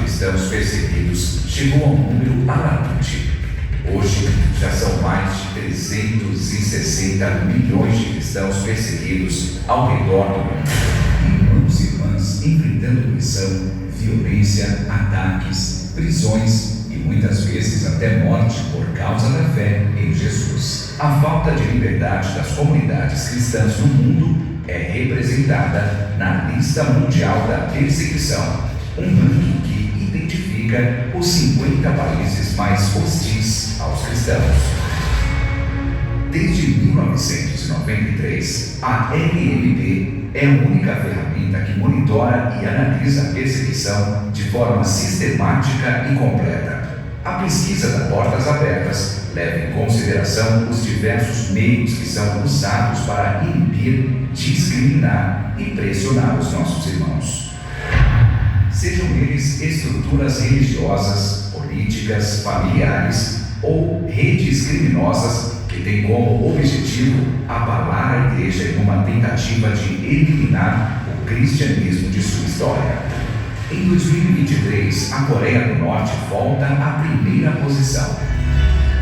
cristãos perseguidos chegou a um número alarmante. Hoje, já são mais de 360 milhões de cristãos perseguidos ao redor do mundo. Irmãos e irmãs enfrentando opressão, violência, ataques, prisões e muitas vezes até morte por causa da fé em Jesus. A falta de liberdade das comunidades cristãs no mundo é representada na Lista Mundial da Perseguição, um ranking que identifica os 50 países mais hostis aos cristãos. Desde 1993, a LMP é a única ferramenta que monitora e analisa a perseguição de forma sistemática e completa. A pesquisa da Portas Abertas leva em consideração os diversos meios que são usados para inibir, discriminar e pressionar os nossos irmãos. Sejam eles estruturas religiosas, políticas, familiares ou redes criminosas que têm como objetivo abalar a igreja em uma tentativa de eliminar o cristianismo de sua história. Em 2023, a Coreia do Norte volta à primeira posição.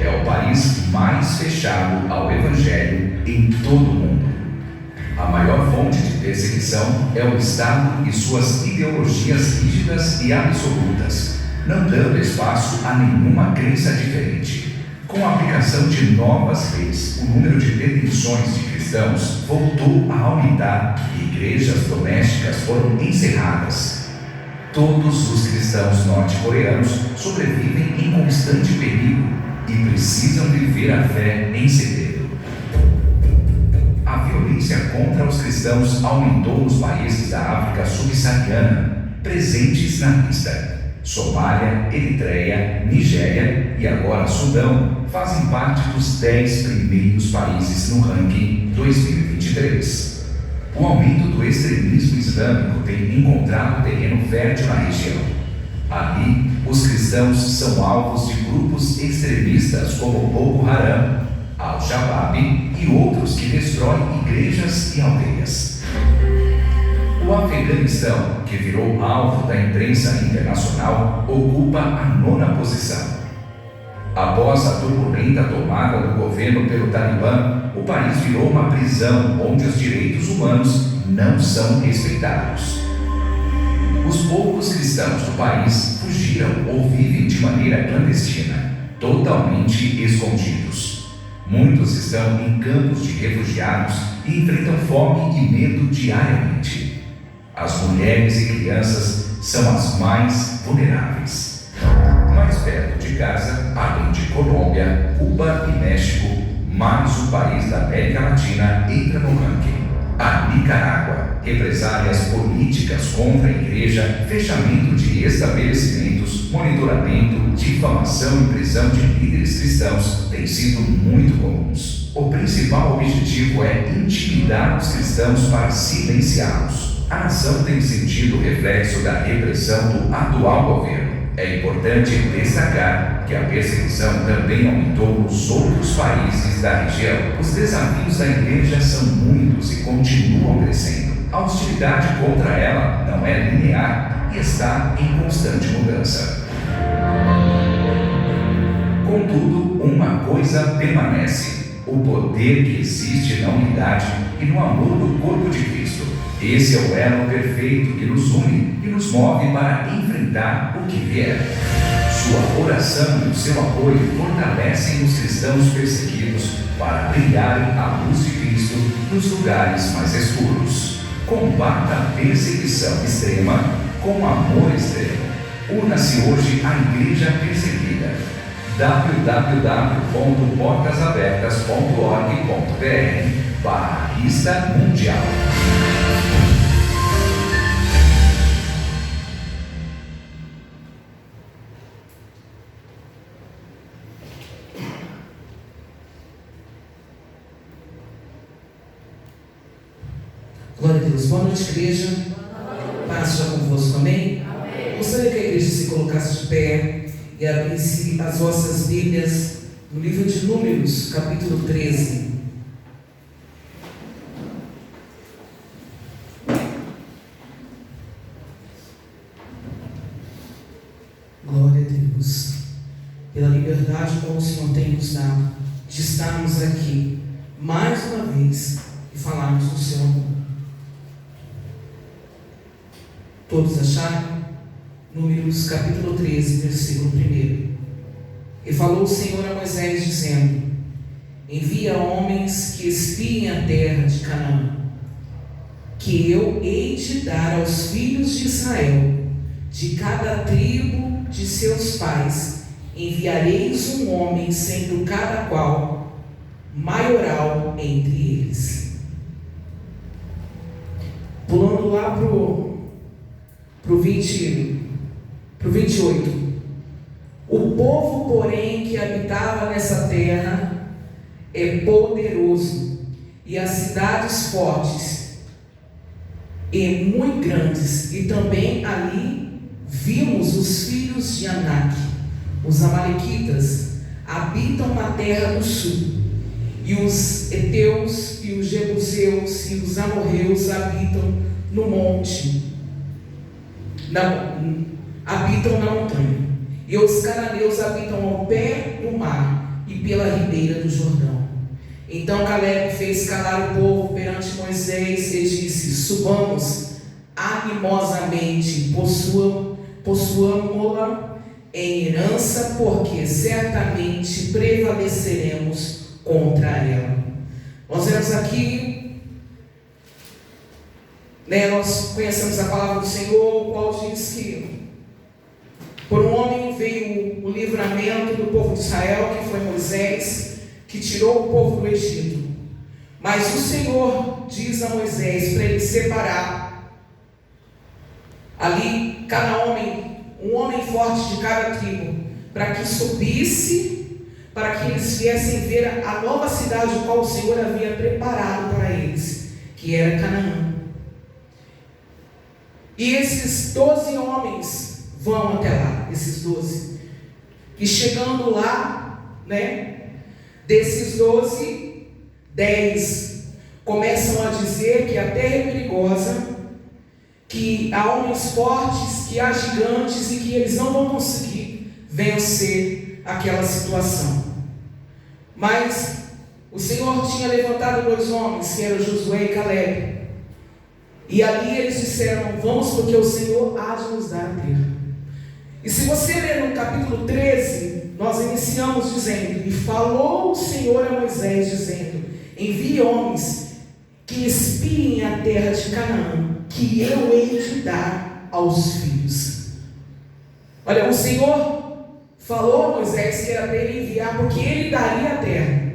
É o país mais fechado ao Evangelho em todo o mundo. A maior fonte de perseguição é o Estado e suas ideologias rígidas e absolutas, não dando espaço a nenhuma crença diferente. Com a aplicação de novas leis, o número de detenções de cristãos voltou a aumentar e igrejas domésticas foram encerradas. Todos os cristãos norte-coreanos sobrevivem em constante perigo e precisam viver a fé em segredo. A violência contra os cristãos aumentou nos países da África subsaariana, presentes na lista. Somália, Eritreia, Nigéria e agora Sudão fazem parte dos 10 primeiros países no ranking 2023. O aumento do extremismo islâmico tem encontrado terreno fértil na região. Ali, os cristãos são alvos de grupos extremistas como Boko Haram, Al-Shabaab e outros que destroem igrejas e aldeias. O Afeganistão, que virou alvo da imprensa internacional, ocupa a 9ª posição. Após a turbulenta tomada do governo pelo Talibã, o país virou uma prisão onde os direitos humanos não são respeitados. Os poucos cristãos do país fugiram ou vivem de maneira clandestina, totalmente escondidos. Muitos estão em campos de refugiados e enfrentam fome e medo diariamente. As mulheres e crianças são as mais vulneráveis. Mais perto de Gaza, além de Colômbia, Cuba e México, mais um país da América Latina entra no ranking. A Nicarágua, represálias políticas contra a igreja, fechamento de estabelecimentos, monitoramento, difamação e prisão de líderes cristãos têm sido muito comuns. O principal objetivo é intimidar os cristãos para silenciá-los. A nação tem sentido o reflexo da repressão do atual governo. É importante destacar que a perseguição também aumentou nos outros países da região. Os desafios da igreja são muitos e continuam crescendo. A hostilidade contra ela não é linear e está em constante mudança. Contudo, uma coisa permanece: o poder que existe na unidade e no amor do corpo de Cristo. Esse é o elo perfeito que nos une e nos move para enfrentar o que vier. Sua oração e o seu apoio fortalecem os cristãos perseguidos para brilharem a luz de Cristo nos lugares mais escuros. Combata a perseguição extrema com amor extremo. Una-se hoje à Igreja Perseguida. www.portasabertas.org.br/Lista Mundial. Glória a Deus. Boa noite, igreja. Paz já convosco, amém? Gostaria que a igreja se colocasse de pé e abrisse as vossas Bíblias no livro de Números, capítulo 13. Deus, pela liberdade como o Senhor tem nos dado, de estarmos aqui, mais uma vez, e falarmos do seu amor. Todos acharam? Números capítulo 13, versículo 1. E falou o Senhor a Moisés, dizendo: envia homens que espiem a terra de Canaã, que eu hei de dar aos filhos de Israel. De cada tribo de seus pais enviareis um homem, sendo cada qual maioral entre eles. Pulando lá para o 28. O povo, porém, que habitava nessa terra é poderoso, e as cidades fortes e muito grandes, e também ali vimos os filhos de Anak, os amalequitas, habitam na terra do sul, e os heteus, e os jebuseus, e os amorreus habitam no monte, habitam na montanha, e os cananeus habitam ao pé do mar e pela ribeira do Jordão. Então Caleb fez calar o povo perante Moisés e disse: subamos animosamente, possuamo-la em herança, porque certamente prevaleceremos contra ela. Nós vemos aqui, nós conhecemos a palavra do Senhor, o qual diz que por um homem veio o livramento do povo de Israel, que foi Moisés, que tirou o povo do Egito. Mas o Senhor diz a Moisés para ele separar ali cada homem, um homem forte de cada tribo, para que subisse, para que eles viessem ver a nova cidade, o qual o Senhor havia preparado para eles, que era Canaã. E esses 12 homens vão até lá, esses 12. E chegando lá, desses 12, 10 começam a dizer que a terra é perigosa, que há homens fortes, que há gigantes e que eles não vão conseguir vencer aquela situação. Mas o Senhor tinha levantado 2 homens, que eram Josué e Caleb. E ali eles disseram: vamos, porque o Senhor há de nos dar a terra. E se você ler no capítulo 13, nós iniciamos dizendo: e falou o Senhor a Moisés, dizendo: envie homens que espiem a terra de Canaã, que eu hei de dar aos filhos. Olha, o Senhor falou a Moisés que era para ele enviar, porque ele daria a terra.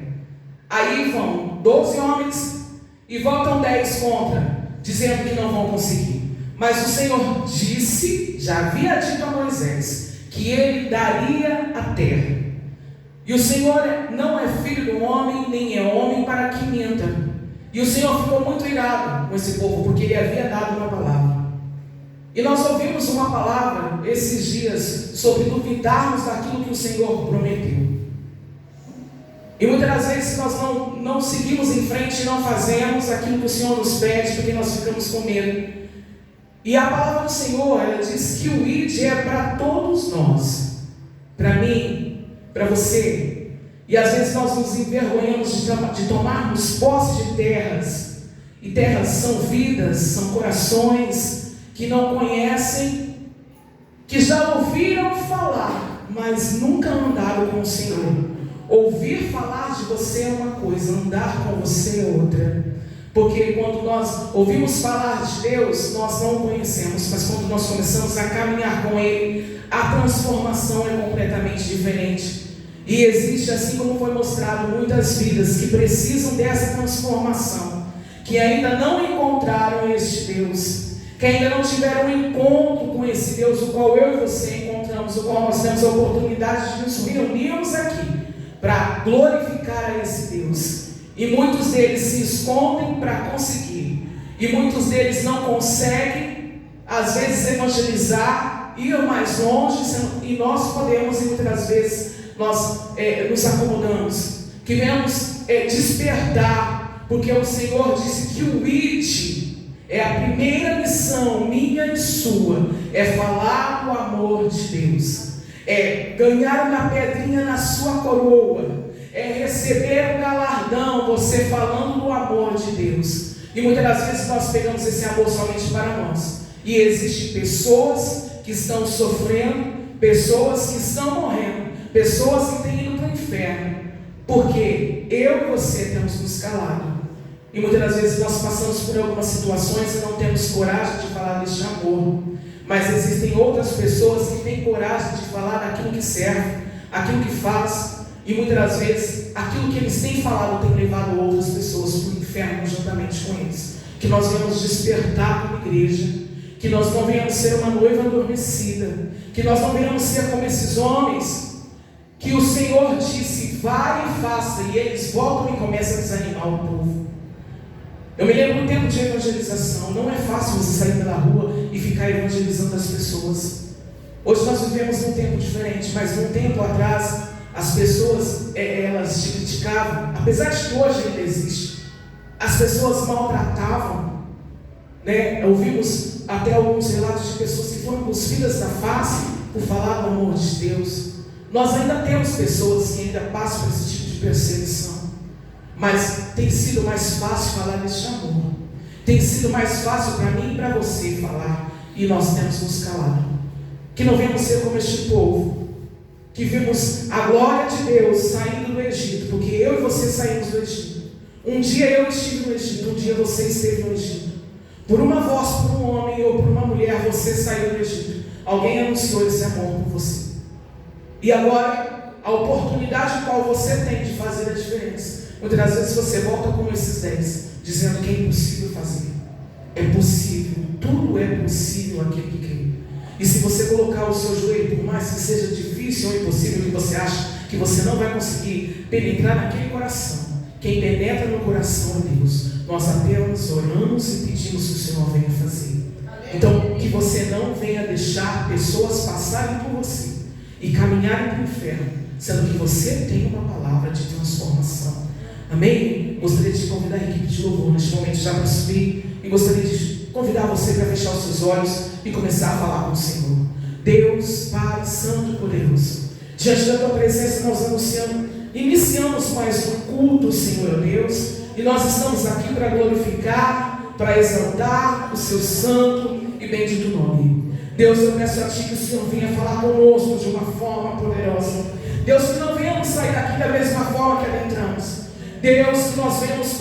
Aí vão 12 homens e voltam 10 contra, dizendo que não vão conseguir. Mas o Senhor disse, já havia dito a Moisés, que ele daria a terra. E o Senhor não é filho do homem, nem é homem para que minta. E o Senhor ficou muito irado com esse povo, porque ele havia dado uma palavra. E nós ouvimos uma palavra esses dias sobre duvidarmos daquilo que o Senhor prometeu. E muitas das vezes nós não seguimos em frente e não fazemos aquilo que o Senhor nos pede, porque nós ficamos com medo. E a palavra do Senhor, ela diz que o ID é para todos nós, para mim, para você. E às vezes nós nos envergonhamos de tomarmos posse de terras. E terras são vidas, são corações que não conhecem, que já ouviram falar, mas nunca andaram com o Senhor. Ouvir falar de você é uma coisa, andar com você é outra. Porque quando nós ouvimos falar de Deus, nós não o conhecemos, mas quando nós começamos a caminhar com Ele, a transformação é completamente diferente. E existe, assim como foi mostrado, muitas vidas que precisam dessa transformação, que ainda não encontraram este Deus, que ainda não tiveram um encontro com esse Deus, o qual eu e você encontramos, o qual nós temos a oportunidade de nos reunirmos aqui, para glorificar a esse Deus. E muitos deles se escondem para conseguir. E muitos deles não conseguem, às vezes, evangelizar, ir mais longe. E nós podemos, e muitas vezes, nós nos acomodamos. Queremos despertar, porque o Senhor disse que o ID é a primeira missão minha e sua. É falar o amor de Deus. é ganhar uma pedrinha na sua coroa, é receber um galardão, você falando do amor de Deus. E muitas das vezes nós pegamos esse amor somente para nós. E existem pessoas que estão sofrendo, pessoas que estão morrendo, pessoas que têm ido para o inferno, porque eu e você temos nos calado. E muitas das vezes nós passamos por algumas situações e não temos coragem de falar deste amor. Mas existem outras pessoas que têm coragem de falar daquilo que serve, aquilo que faz. E muitas das vezes aquilo que eles têm falado tem levado outras pessoas para o inferno juntamente com eles. Que nós venhamos despertar como igreja, que nós não venhamos ser uma noiva adormecida, que nós não venhamos ser como esses homens que o Senhor disse, vai e faça, e eles voltam e começam a desanimar o povo. Eu me lembro do tempo de evangelização. Não é fácil você sair pela rua e ficar evangelizando as pessoas. Hoje nós vivemos num tempo diferente, mas num tempo atrás as pessoas, elas te criticavam, apesar de que hoje ainda existe. As pessoas maltratavam, né? Ouvimos até alguns relatos de pessoas que foram cuspidas da face por falar do amor de Deus. Nós ainda temos pessoas que ainda passam por esse tipo de perseguição, mas tem sido mais fácil falar deste amor. Tem sido mais fácil para mim e para você falar, e nós temos nos calado. Que não venhamos ser como este povo, que vimos a glória de Deus saindo do Egito, porque eu e você saímos do Egito. Um dia eu estive no Egito, um dia você esteve no Egito. Por uma voz, por um homem ou por uma mulher, você saiu do Egito. Alguém anunciou esse amor por você. E agora, a oportunidade qual você tem de fazer a diferença. Muitas das vezes você volta como esses 10, dizendo que é impossível fazer. É possível, tudo é possível aquele que crê. E se você colocar o seu joelho, por mais que seja difícil ou impossível, que você acha que você não vai conseguir penetrar naquele coração, quem penetra no coração é Deus. Nós apenas oramos e pedimos que o Senhor venha fazer. Então, que você não venha deixar pessoas passarem por você e caminharem para o inferno, sendo que você tem uma palavra de transformação. Amém? Gostaria de convidar a equipe de louvor neste momento já para subir, e gostaria de convidar você para fechar os seus olhos e começar a falar com o Senhor. Deus, Pai Santo e Poderoso, diante da Tua presença nós iniciamos mais um culto, Senhor Deus, e nós estamos aqui para glorificar, para exaltar o Seu santo e bendito nome. Deus, eu peço a Ti que o Senhor venha falar conosco de uma forma poderosa. Deus, que não venhamos sair daqui da mesma forma que adentramos. Deus, que nós venhamos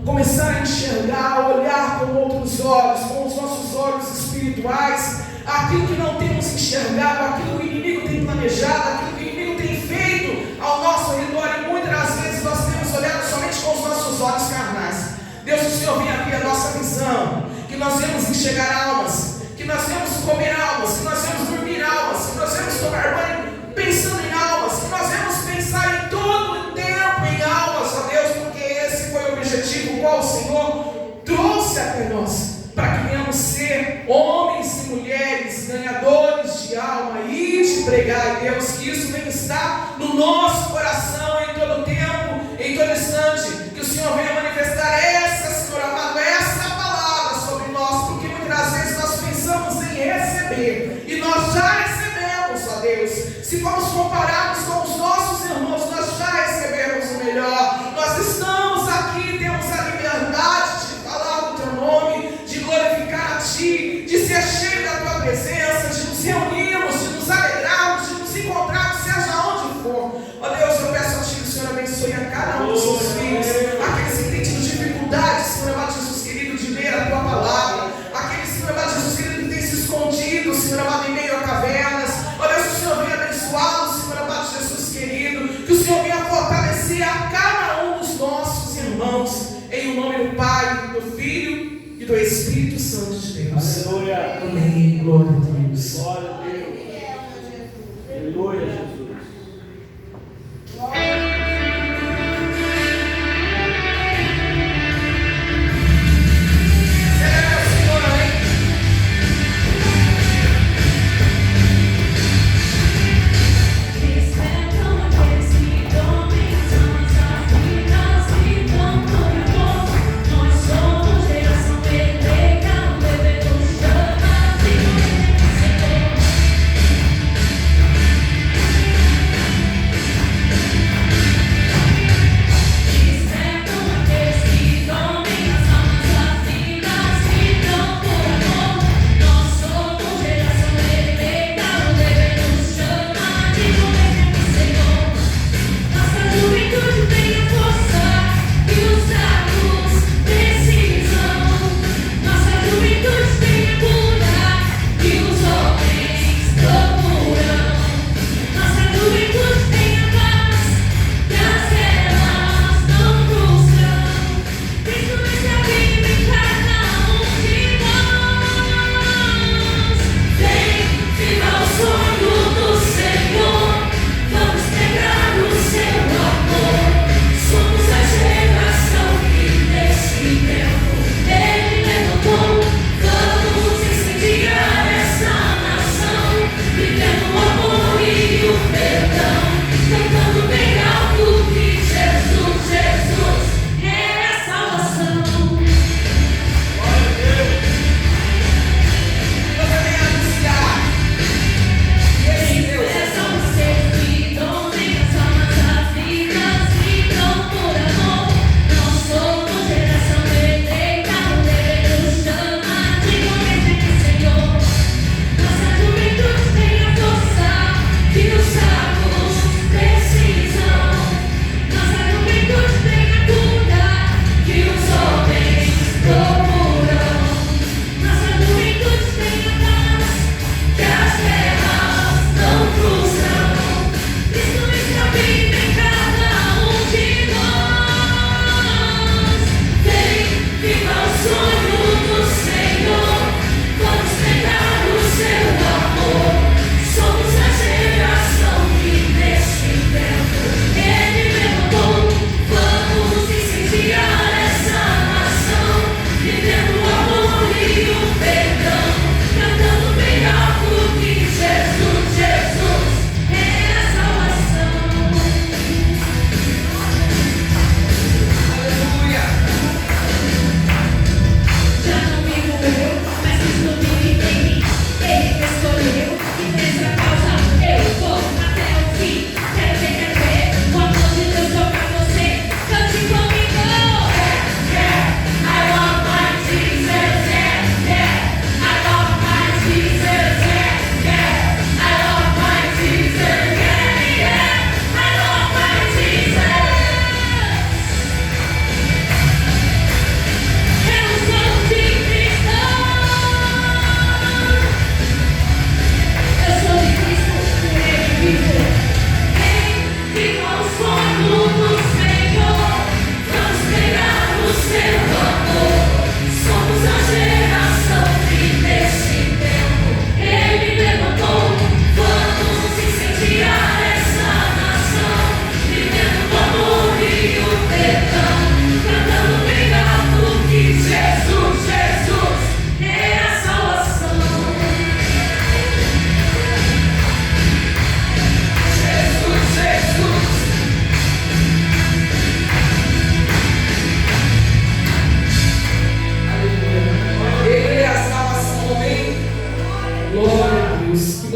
começar a enxergar, a olhar com outros olhos, com os nossos olhos espirituais, aquilo que não temos enxergado, aquilo que o inimigo tem planejado, aquilo que o inimigo tem feito ao nosso redor, e muitas das vezes nós temos olhado somente com os nossos olhos carnais. Deus, o Senhor venha abrir a nossa visão, que nós venhamos enxergar almas, que nós venhamos comer almas, que nós venhamos dormir almas, que nós venhamos tomar banho pensando em almas, que nós venhamos pensar em todo o tempo em almas, ó Deus, porque esse foi o objetivo qual o Senhor trouxe até nós, para que venhamos ser homens e mulheres ganhadores de alma e de pregar, Deus, que isso venha estar no nosso coração em todo tempo, em todo instante, que o Senhor venha manifestar essa, Senhor amado, essa palavra sobre nós, porque muitas das vezes nós pensamos em receber, e nós já recebemos, ó Deus. Se formos comparados com os nossos irmãos, nós já recebemos o melhor. Nós estamos aqui, temos a liberdade de falar do Teu nome, de glorificar a Ti, de ser cheio da Tua presença, de nos reunirmos, de nos alegrarmos, de nos encontrarmos, seja onde for. Ó Deus, eu peço a Ti que o Senhor abençoe a cada um dos Seus filhos, aqueles que têm tido dificuldades, Senhor amado Jesus querido, de ler a Tua palavra, aqueles, Senhor amado Jesus querido, que têm se escondido, Senhor amado, em meio a cavernas. Ó Deus, que o Senhor venha abençoá-los, Senhor amado Jesus querido, que o Senhor venha fortalecer a cada um dos nossos irmãos, em o nome do Pai, do Filho e do Espírito Santo de Deus. Aleluia. Amém. Glória a Deus. Glória a Deus. Aleluia, Jesus. Nós somos geração eleita, o devedor chama de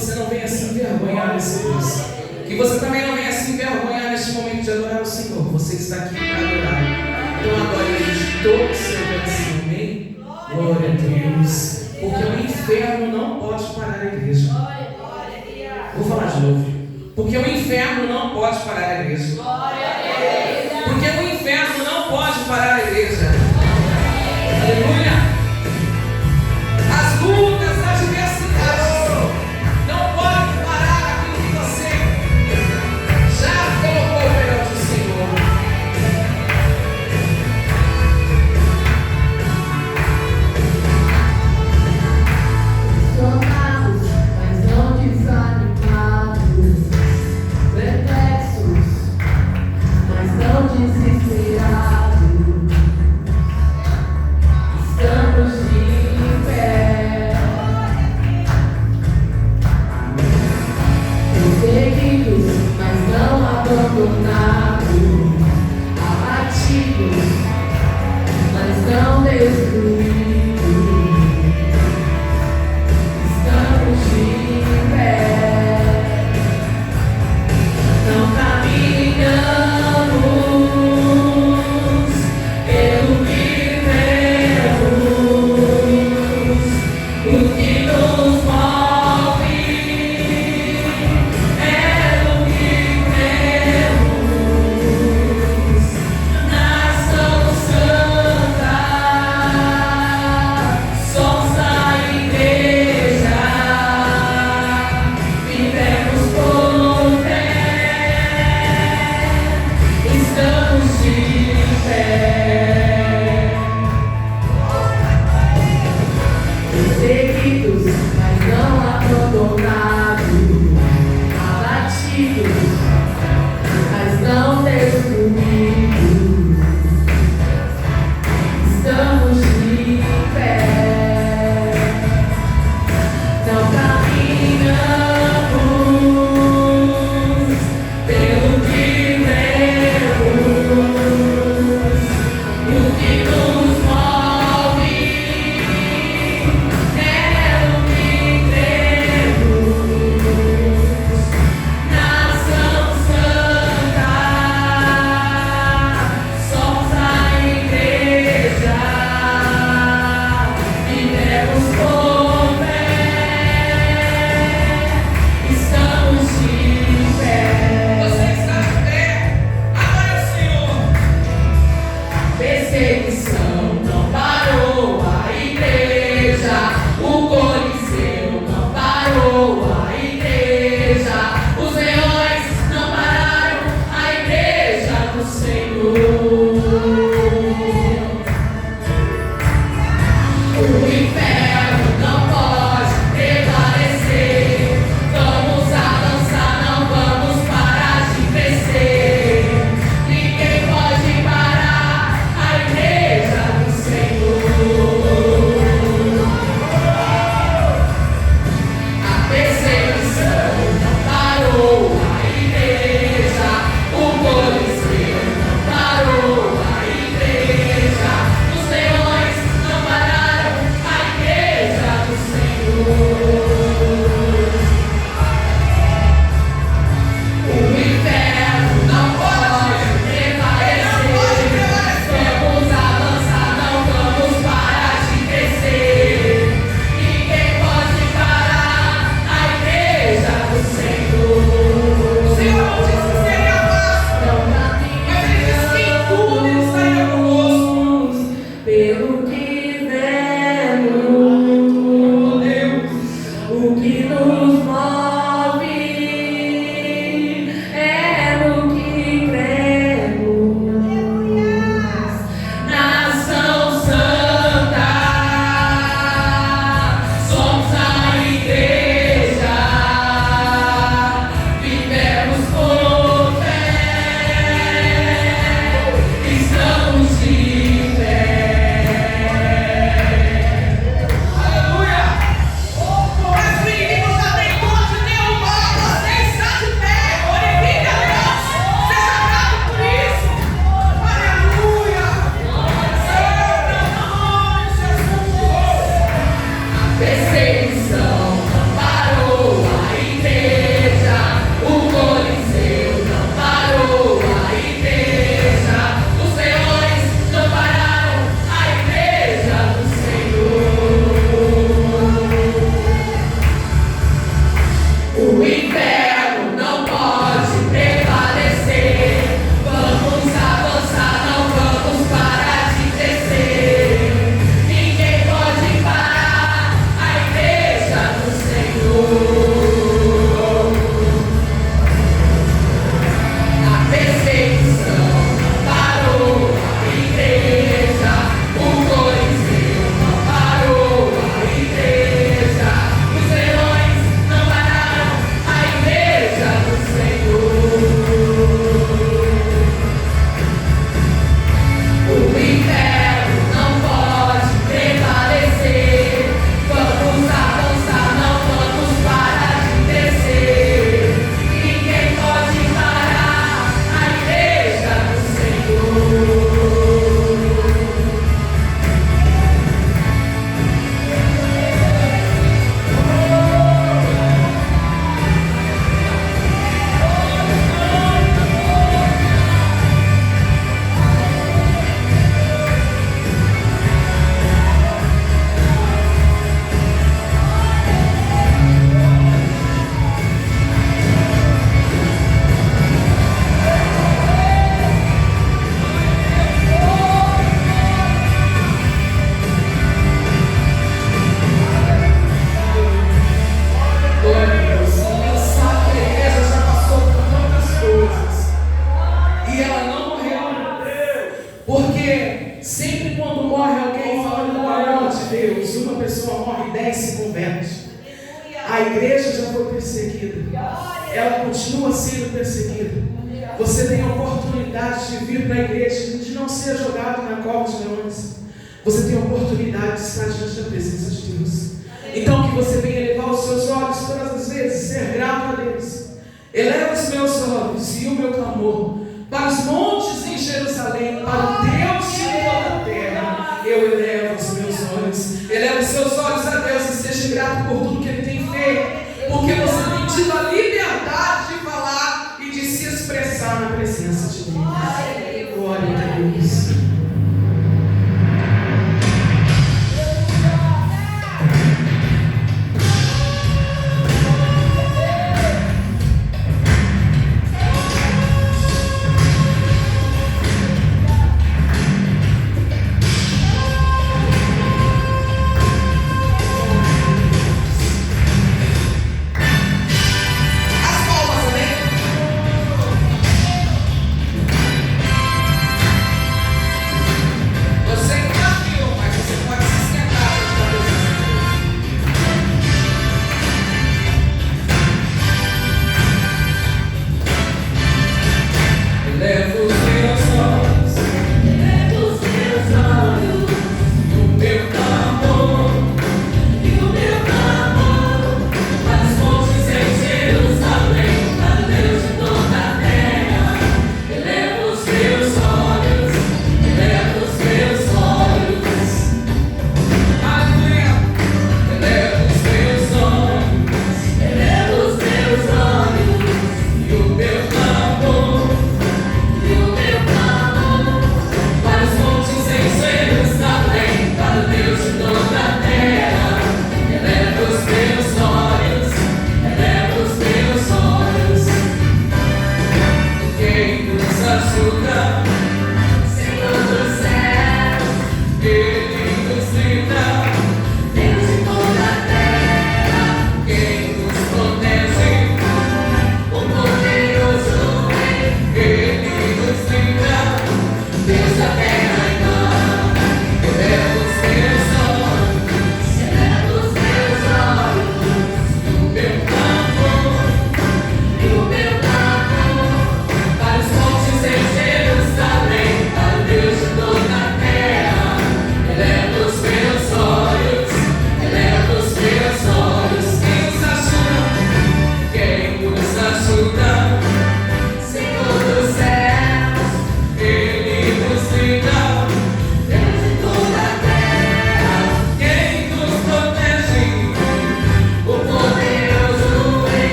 você não venha se envergonhar nesse Deus. Que você também não venha se envergonhar neste momento de adorar o Senhor. Você está aqui para adorar. Então agora ele de todo o seu coração, amém? Glória a Deus. Porque o inferno não pode parar a igreja. Vou falar de novo. Porque o inferno não pode parar a igreja. Porque o inferno não pode parar a igreja. Aleluia. As lutas, as adversidades não podem parar aquilo que você já colocou perante o Senhor. Sonados, mas não desanimados, perplexos, mas não desesperados. Estamos de pé, perseguidos, mas não abandonados, abatidos, mas não destruídos. Estamos de pé, não caminhamos pelo que vemos, o que nos move é o que cremos, nação santa, somos a igreja, vivemos por fé, estamos de pé, perseguidos, mas não abandonados, abatidos, mas não destruídos. Estamos de pé, não caminhamos pelo que vemos, o que nos move é o que cremos, nação santa, somos a igreja, vivemos por fé, estamos de pé. Você está de pé. Adore o Senhor. Perseguição não parou a igreja, o Coliseu não parou a igreja, os leões não pararam a igreja do Senhor. O inferno não pode prevalecer, vamos avançar, não vamos parar de crescer. Ninguém pode parar a igreja do Senhor. A perseguição não parou a igreja, o Coliseu não parou a igreja, os leões não pararam a igreja do Senhor. O inferno não pode prevalecer, vamos avançar, não vamos parar de crescer. Ninguém pode parar a igreja do Senhor. O Senhor não disse que seria fácil, Não mas Ele disse que em tudo Ele estaria conosco. caminhamos pelo que vemos, Deus. o que nos move é no que cremos, nação santa, somos a igreja, vivemos por fé, estamos de pé. Aleluia. Mas o inimigo já tem dor de Deus. perseguida. Ela continua sendo perseguida. Você tem a oportunidade de vir para a igreja, de não ser jogado na cova de leões. Você tem a oportunidade de estar diante da presença de Deus. Então que você venha elevar os seus olhos todas as vezes, ser grato a Deus. Eleva os meus olhos e o meu clamor para os montes em Jerusalém, para o Deus de toda a terra. Eu elevo os meus olhos. Eleva os seus olhos a Deus e seja grato por tudo que Ele tem feito. Porque você tem tido a liberdade de falar e de se expressar na presença de Deus. Glória a Deus. As palmas, amém?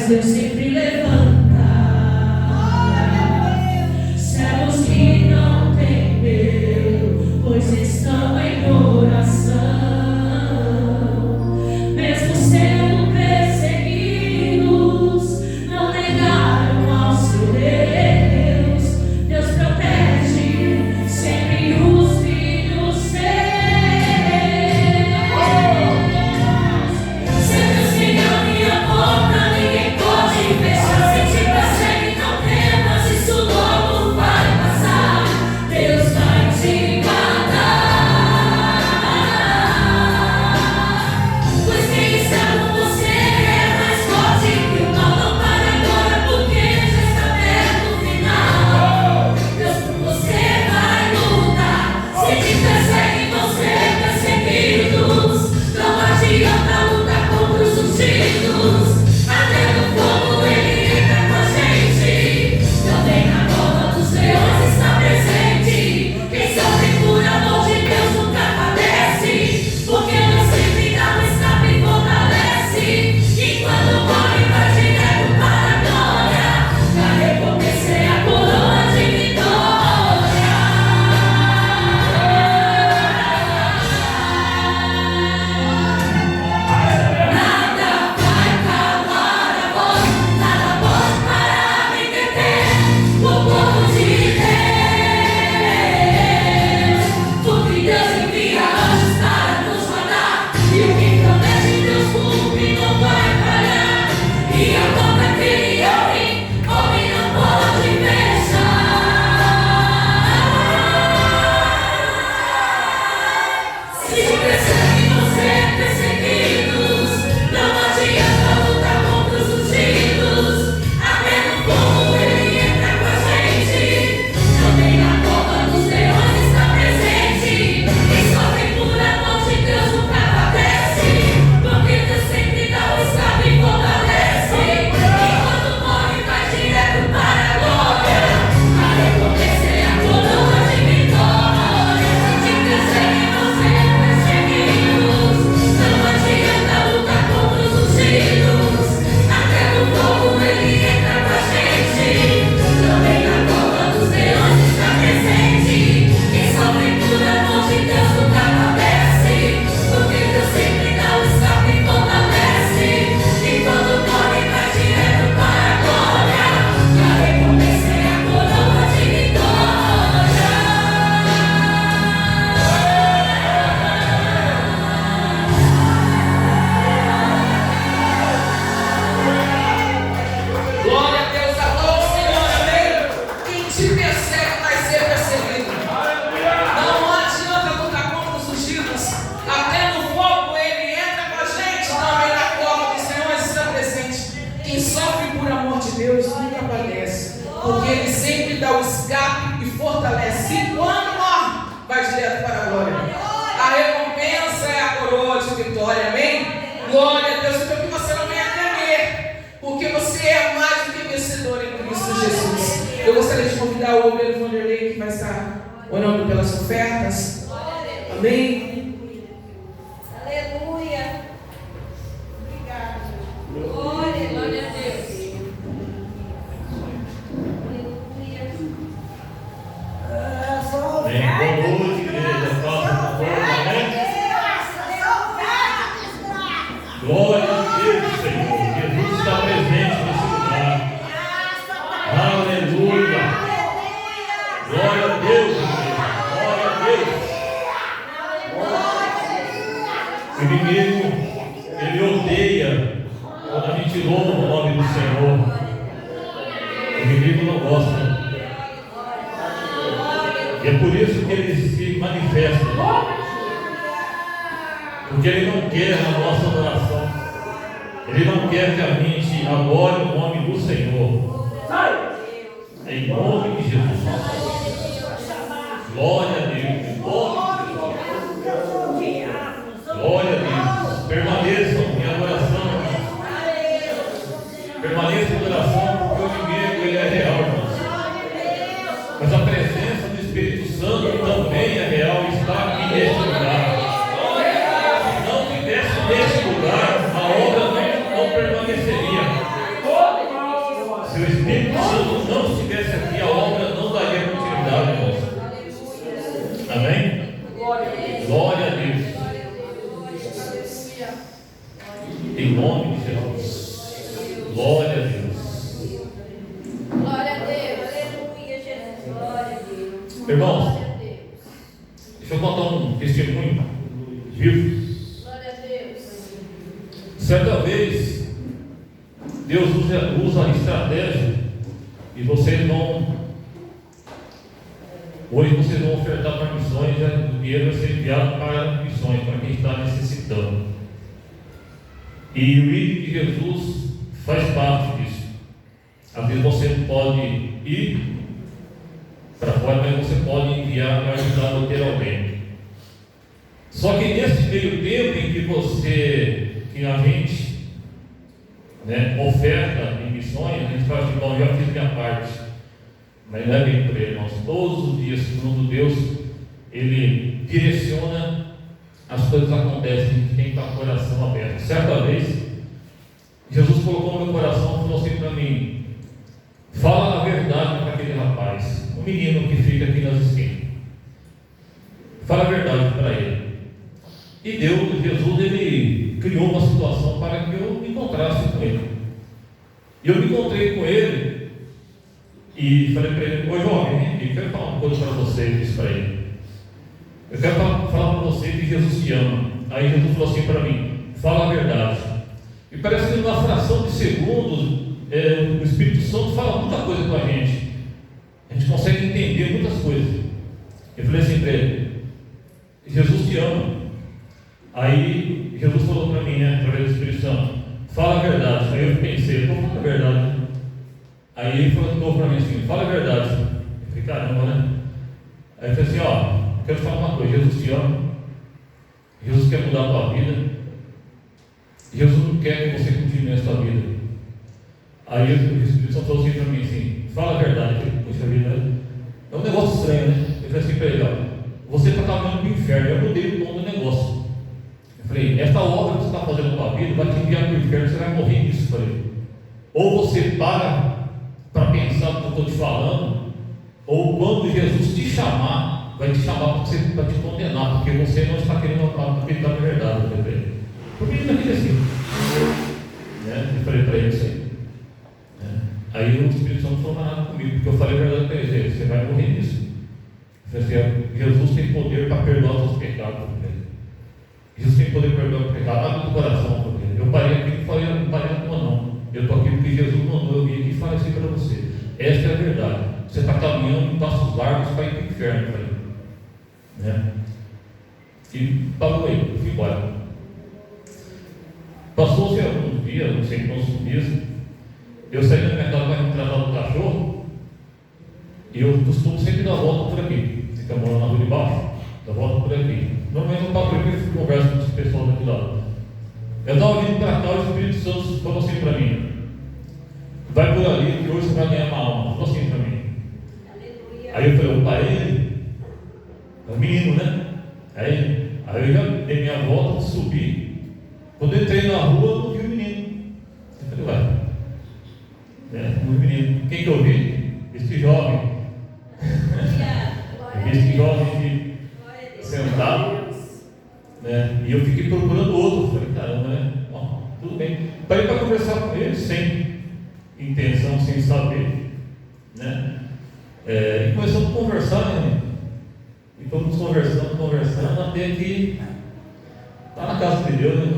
mas Deus sempre levanta servos que não têm medo, pois estão em oração. Mesmo sendo perseguidos, não negaram ao seu Deus. Deus protege sempre os filhos seus. Sempre o Senhor minha porta, ninguém pode fechar. Se te persegue, não temas, isso logo vai passar. Deus vai te guardar. Pois quem está com você é mais forte que o mal. Não para agora, porque já está perto do final. Deus por você vai lutar. Se te perseguem, vão ser perseguidos. Não adianta lutar contra os ungidos. Até no fogo ele entra com a gente. Também na cova dos leões está presente. Quem sofre por amor de Deus nunca padece, porque Deus sempre dá um escape e fortalece. E quando morre vai direto para a glória. A recompensa é a coroa de vitória. Nada vai calar a voz, nada pode parar me deter. O povo de Deus, porque Deus envia anjos para nos guardar. E o que promete Deus cumpre, não vai falhar. E a porta que ele abre, homem não pode fechar. Se te perseguem, vão ser perseguidos. Não adianta lutar contra os ungidos. Até no fogo ele entra com a gente. Também na cova dos leões está presente. Quem sofre por amor de Deus nunca padece, porque Deus sempre dá o escape e fortalece. E quando morre vai direto para a glória. A recompensa é a coroa de vitória. Se te perseguem, vão ser perseguidos. Não adianta lutar contra os ungidos. Até no fogo ele entra com a gente. Também na cova dos leões está presente. Quem sofre por amor de Deus nunca padece, porque Deus sempre dá o escape e fortalece. E quando morre vai direto para a glória. A recompensa é a coroa de vitória. Glória a Deus, aplauda o Senhor, amém? Quem te persegue vai ser perseguido. Não adianta lutar contra os ungidos. Até no fogo ele entra com a gente. Também na cova dos leões está presente. Quem sofre por amor de Deus nunca padece, porque ele sempre dá o escape e fortalece. E quando morre, vai direto para a glória. A recompensa é a coroa de vitória, amém? Glória a Deus, então que você não venha temer, porque você é mais do que vencedor em Cristo Jesus. Eu gostaria de convidar o obreiro Vanderlei, que vai estar orando pelas ofertas. Amém? Aleluia. Obrigada. Glória, glória a Deus. Aleluia. Bem, boa noite, igreja. Faça um favor, amém? Glória a Deus, Senhor. Jesus está presente nesse lugar. Aleluia. Glória a Deus, igreja. Glória a Deus. O inimigo, ele odeia quando a gente louva o nome do Senhor. O inimigo não gosta. E é por isso que ele se manifesta. Porque ele não quer a nossa adoração. Ele não quer que a gente adore o nome do Senhor. Em nome de Jesus. Glória a Deus. Glória a Deus. Permaneçam em adoração. Permaneçam em adoração, porque o inimigo ele é real, irmãos. Mas a presença do Espírito Santo também é real e está aqui neste lugar. Se não tivesse neste lugar, a obra não permaneceria. nome de Jesus. Glória a Deus. Glória a Deus. Aleluia, Jesus. Glória a Deus. Irmãos, Glória a Deus. deixa eu contar um testemunho vivo. Glória a Deus. Certa vez, Deus usa a estratégia e vocês vão. Hoje vocês vão ofertar para missões, o dinheiro vai ser enviado para missões, para quem está necessitando. E o ID de Jesus faz parte disso. Às vezes você não pode ir para fora, mas você pode enviar para ajudar materialmente. Só que nesse meio tempo em que a gente oferta em missões, a gente fala assim, bom, já fiz minha parte. Mas não é bem por ele, irmãos. Todos os dias, segundo Deus, Ele direciona, as coisas acontecem, a gente tem que estar com o coração aberto. Certa vez, Jesus colocou no meu coração e falou assim para mim: fala a verdade para aquele rapaz, o menino que fica aqui nas esquinas. Fala a verdade para ele. E Deus, Jesus, Ele criou uma situação para que eu me encontrasse com ele. E eu me encontrei com ele. E falei para ele: ô jovem, eu quero falar uma coisa para vocês, disse para ele. Eu quero falar para vocês que Jesus te ama. Aí Jesus falou assim para mim: fala a verdade. E parece que numa fração de segundos, o Espírito Santo fala muita coisa com a gente. A gente consegue entender muitas coisas. Eu falei assim para ele: Jesus te ama. Aí Jesus falou para mim, através do Espírito Santo: fala a verdade. Aí eu pensei: qual foi a verdade? Aí ele falou para mim assim: fala a verdade. Eu falei: caramba, né? Aí eu falei assim: ó, quero te falar uma coisa, Jesus te ama, Jesus quer mudar a tua vida, Jesus não quer que você continue nessa vida. Aí o Espírito Santo falou assim para mim assim: fala a verdade. Eu falei: poxa vida, é um negócio estranho, né? Eu falei assim para ele: ó, você está caminhando para o inferno, eu mudei o tom do negócio. Eu falei: essa obra que você está fazendo na tua vida vai te enviar para o inferno, você vai morrer nisso. Eu falei: ou você para pensar no que eu estou te falando, ou quando Jesus te chamar, vai te chamar para te condenar, porque você não está querendo acreditar na verdade. Eu falei: por que ele não queria assim? Eu falei para ele isso aí. Aí o Espírito Santo não falou nada comigo, porque eu falei a verdade para ele: você vai morrer nisso. Eu falei assim: Jesus tem poder para perdoar os seus pecados. Jesus tem poder para perdoar os pecados. Abre o coração. Eu parei aqui e falei: não parei na tua não. Eu estou aqui porque Jesus mandou eu vir aqui e falei assim para você. Esta é a verdade. Você está caminhando em passos largos para ir para o inferno. E parou aí, eu fui embora. Passou-se alguns dias, não sei quantos dias, eu saí da minha casa para me tratar do cachorro, e eu costumo sempre dar a volta por aqui. Fica morando na rua de baixo, dá a volta por aqui. Normalmente eu paro por aqui e converso com os pessoal daqui lá. Eu estava vindo para cá, o Espírito Santo falou assim para mim: vai por ali que hoje você vai ganhar uma alma. Falou assim para mim. Aleluia. Aí eu falei: opa, ele é o menino, né? Aí eu já dei minha volta, subi. Quando eu entrei na rua, eu não vi o menino. Eu falei: ué, não vi o menino. Quem que eu vi? Esse jovem. Esse jovem sentado. E eu fiquei procurando outro. Falei: caramba, tudo bem. Parei para conversar com ele sem intenção, sem saber, e começamos a conversar, e fomos conversando até que está na casa de Deus,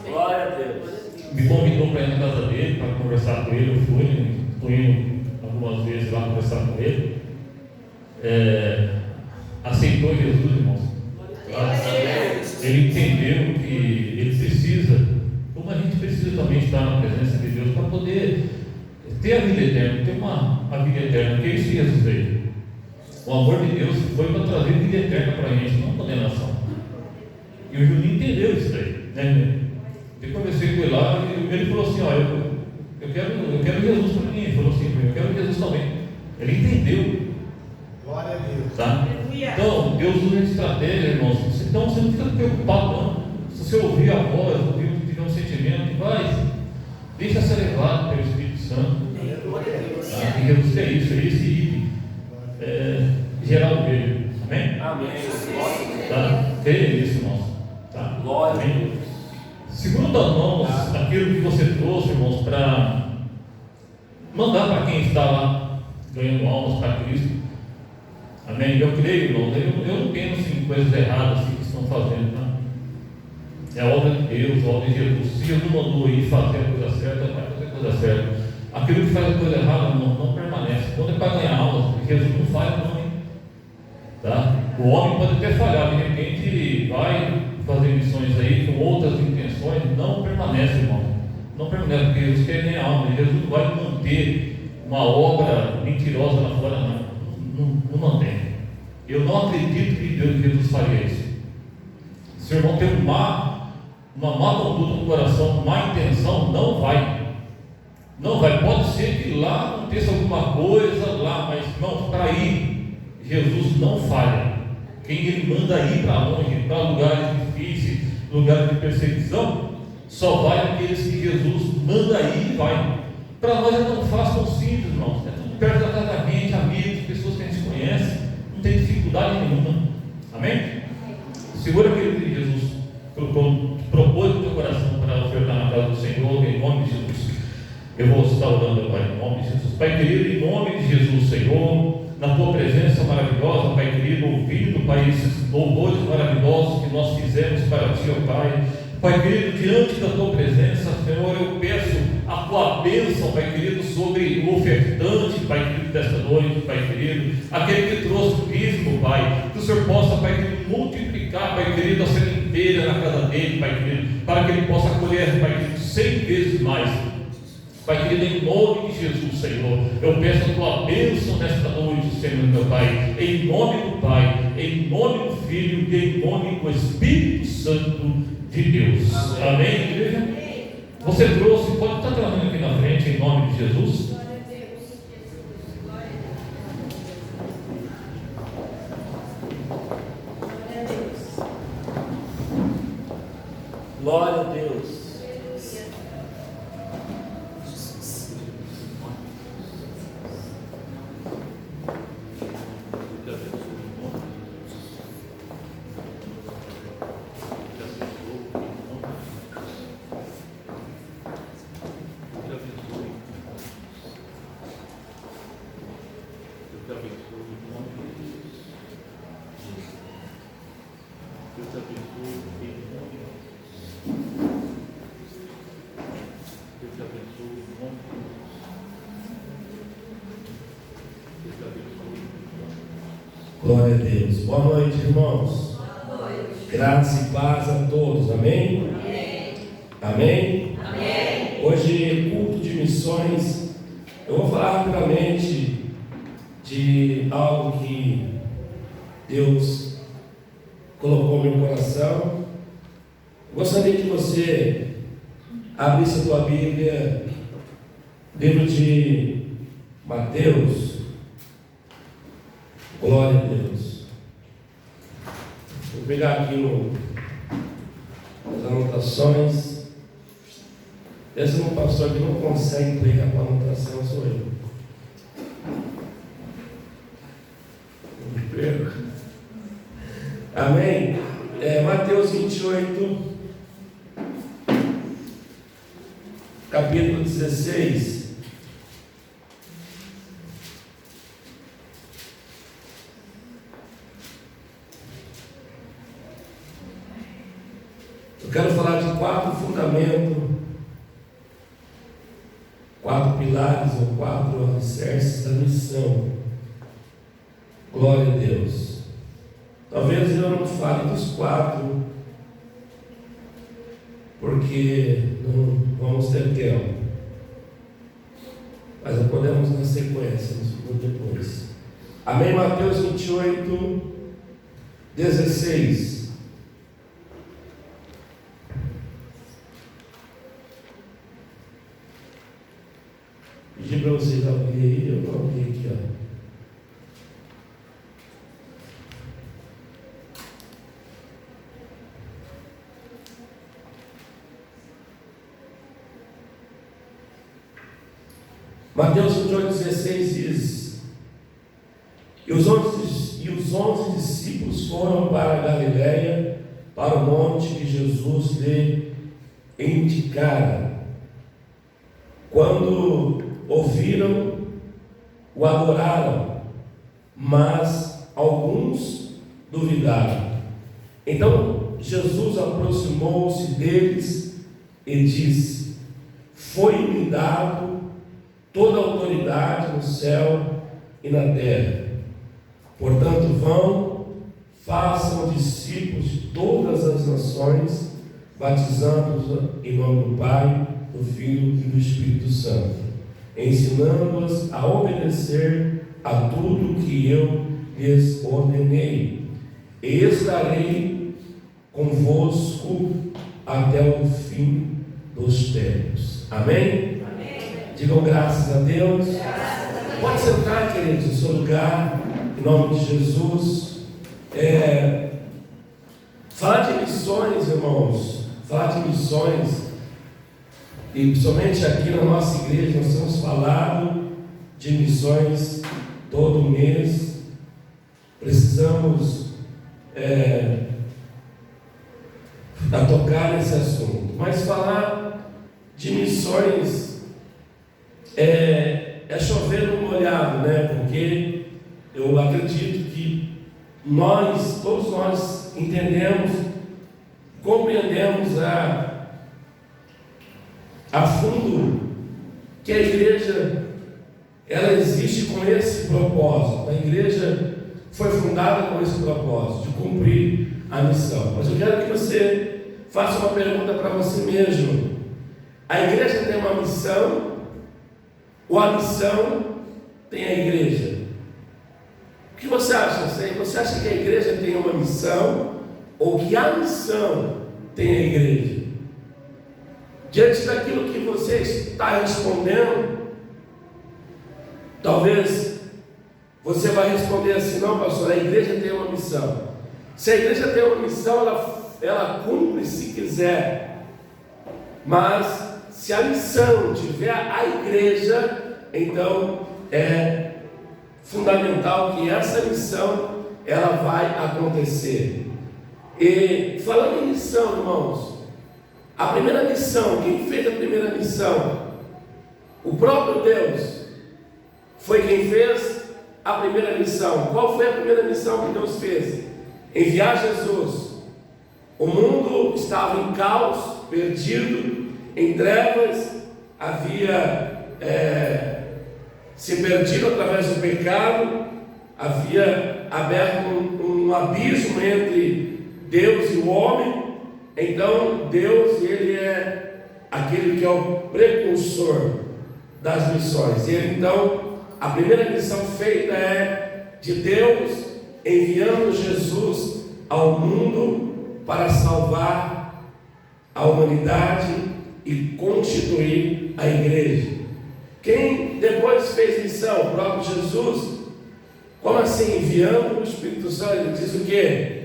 Glória a Deus. Me convidou para ir na casa dele, para conversar com ele. Eu fui, estou indo algumas vezes lá conversar com ele. Aceitou Jesus, irmãos. Ele entendeu que ele precisa, como a gente precisa também estar na presença de Deus para poder ter a vida eterna, ter a vida eterna, que é isso que Jesus veio. O amor de Deus foi para trazer vida eterna para a gente, não condenação. E o Juninho entendeu isso aí, Eu conversei com ele lá, e ele falou assim: ó, eu quero Jesus para mim. Ele falou assim: eu quero Jesus também. Ele entendeu. Glória a Deus. Tá? Então, Deus usa a estratégia, irmãos. Então você não fica preocupado, não. Se você ouvir a voz, tiver um sentimento, deixa ser levado pelo Espírito Santo. Tá? E Jesus é isso, é esse geral dele. Amém? Amém. Tá? Creia nisso, irmãos. Tá? Glória a Deus. junta as mãos aquilo que você trouxe, irmãos, para mandar para quem está lá ganhando almas para Cristo. Amém? Eu creio, irmãos, eu não penso em coisas erradas que estão fazendo, tá? É a obra de Deus, a obra de Jesus. Se Jesus mandou ir fazer a coisa certa, vai fazer a coisa certa. Aquilo que faz a coisa errada não permanece. Quando é para ganhar almas, Jesus não falha, não, hein? Tá? O homem pode até falhar, de repente ele vai fazer missões aí com outras intenções, não permanece, irmão. Não permanece, porque Jesus quer ganhar alma. Jesus não vai manter uma obra mentirosa lá fora, não mantém. Eu não acredito que Jesus faria isso. Se o irmão tem uma má conduta no coração, má intenção, não vai. Não vai. Pode ser que lá aconteça alguma coisa lá, mas não, para ir, Jesus não falha. Quem ele manda ir para longe, para lugares difíceis, lugares de perseguição, só vai aqueles que Jesus manda ir e vai. Para nós é tão fácil, tão simples, irmãos. É tudo perto da casa da gente, amigos, pessoas que a gente conhece, não tem dificuldade nenhuma. Amém? Segura aquilo que Jesus propôs no teu coração para ofertar na casa do Senhor, em nome de Jesus. Eu vou estar orando agora em nome de Jesus. Pai querido, em nome de Jesus, Senhor, na tua presença maravilhosa, Pai querido, ouvindo, Pai, esses louvores maravilhosos que nós fizemos para Ti, ó Pai. Pai querido, diante da tua presença, Senhor, eu peço a tua bênção, Pai querido, sobre o ofertante, Pai querido, desta noite, Pai querido, aquele que trouxe o dízimo, Pai, que o Senhor possa, Pai querido, multiplicar, Pai querido, a sementeira na casa dele, Pai querido, para que ele possa colher, Pai querido, 100 vezes mais. Pai querido, em nome de Jesus, Senhor, eu peço a tua bênção nesta noite, Senhor, meu Pai, em nome do Pai, em nome do Filho e em nome do Espírito Santo de Deus. Amém, igreja? Você trouxe, pode estar trazendo aqui na frente, em nome de Jesus. Glória a Deus. Glória a Deus. Boa noite, irmãos. Boa noite. Graça e paz a todos. Amém? Amém. Amém? Amém. Hoje, culto de missões. Eu vou falar rapidamente de algo que Deus colocou no meu coração. Eu gostaria que você abrisse a tua Bíblia, livro de Mateus. Glória a Deus. Vou pegar aqui as anotações. Esse é um pastor que não consegue pregar para anotação, sou eu. Não me perco. Amém? Mateus 28, capítulo 16. Eu quero falar de 4 fundamentos, 4 pilares ou 4 alicerces da missão. Glória a Deus. Talvez eu não fale dos 4, porque não vamos ter tempo. Mas podemos na sequência, depois. Amém? Mateus 28, 16. Pedi para vocês abrirem aí, eu não abri aqui, ó. Mateus 28,16 diz: E os 11 discípulos foram para a Galiléia, para o monte que Jesus lhe indicara quando ouviram, o adoraram, mas alguns duvidaram. Então Jesus aproximou-se deles e disse: foi-me dado toda a autoridade no céu e na terra. Portanto, vão, façam discípulos de todas as nações, batizando-os em nome do Pai, do Filho e do Espírito Santo, ensinando-os a obedecer a tudo que eu lhes ordenei. E estarei convosco até o fim dos tempos. Amém? Amém. Digam graças a Deus. Pode sentar, queridos, no seu lugar, em nome de Jesus. Falar de missões, irmãos, falar de missões, e principalmente aqui na nossa igreja, nós temos falado de missões todo mês. Precisamos tocar nesse assunto, mas falar de missões é chover no molhado, né? Porque eu acredito que todos nós entendemos, compreendemos a fundo que a igreja ela existe com esse propósito. A igreja foi fundada com esse propósito de cumprir a missão. Mas eu quero que você faça uma pergunta para você mesmo: a igreja tem uma missão ou a missão tem a igreja? O que você acha? Você acha que a igreja tem uma missão ou que a missão tem a igreja? Diante daquilo que você está respondendo, talvez você vai responder assim: não, pastor, a igreja tem uma missão. Se a igreja tem uma missão, ela cumpre se quiser. Mas se a missão tiver a igreja, então é fundamental que essa missão ela vai acontecer. E falando em missão, irmãos, a primeira missão, quem fez a primeira missão? O próprio Deus foi quem fez a primeira missão. Qual foi a primeira missão que Deus fez? Enviar Jesus. O mundo estava em caos, perdido, em trevas, havia se perdido através do pecado, havia aberto um abismo entre Deus e o homem. Então Deus, ele é aquele que é o precursor das missões. Então a primeira missão feita é de Deus enviando Jesus ao mundo para salvar a humanidade e constituir a igreja. Quem depois fez missão? O próprio Jesus. Como assim? Enviando o Espírito Santo. Ele diz o quê?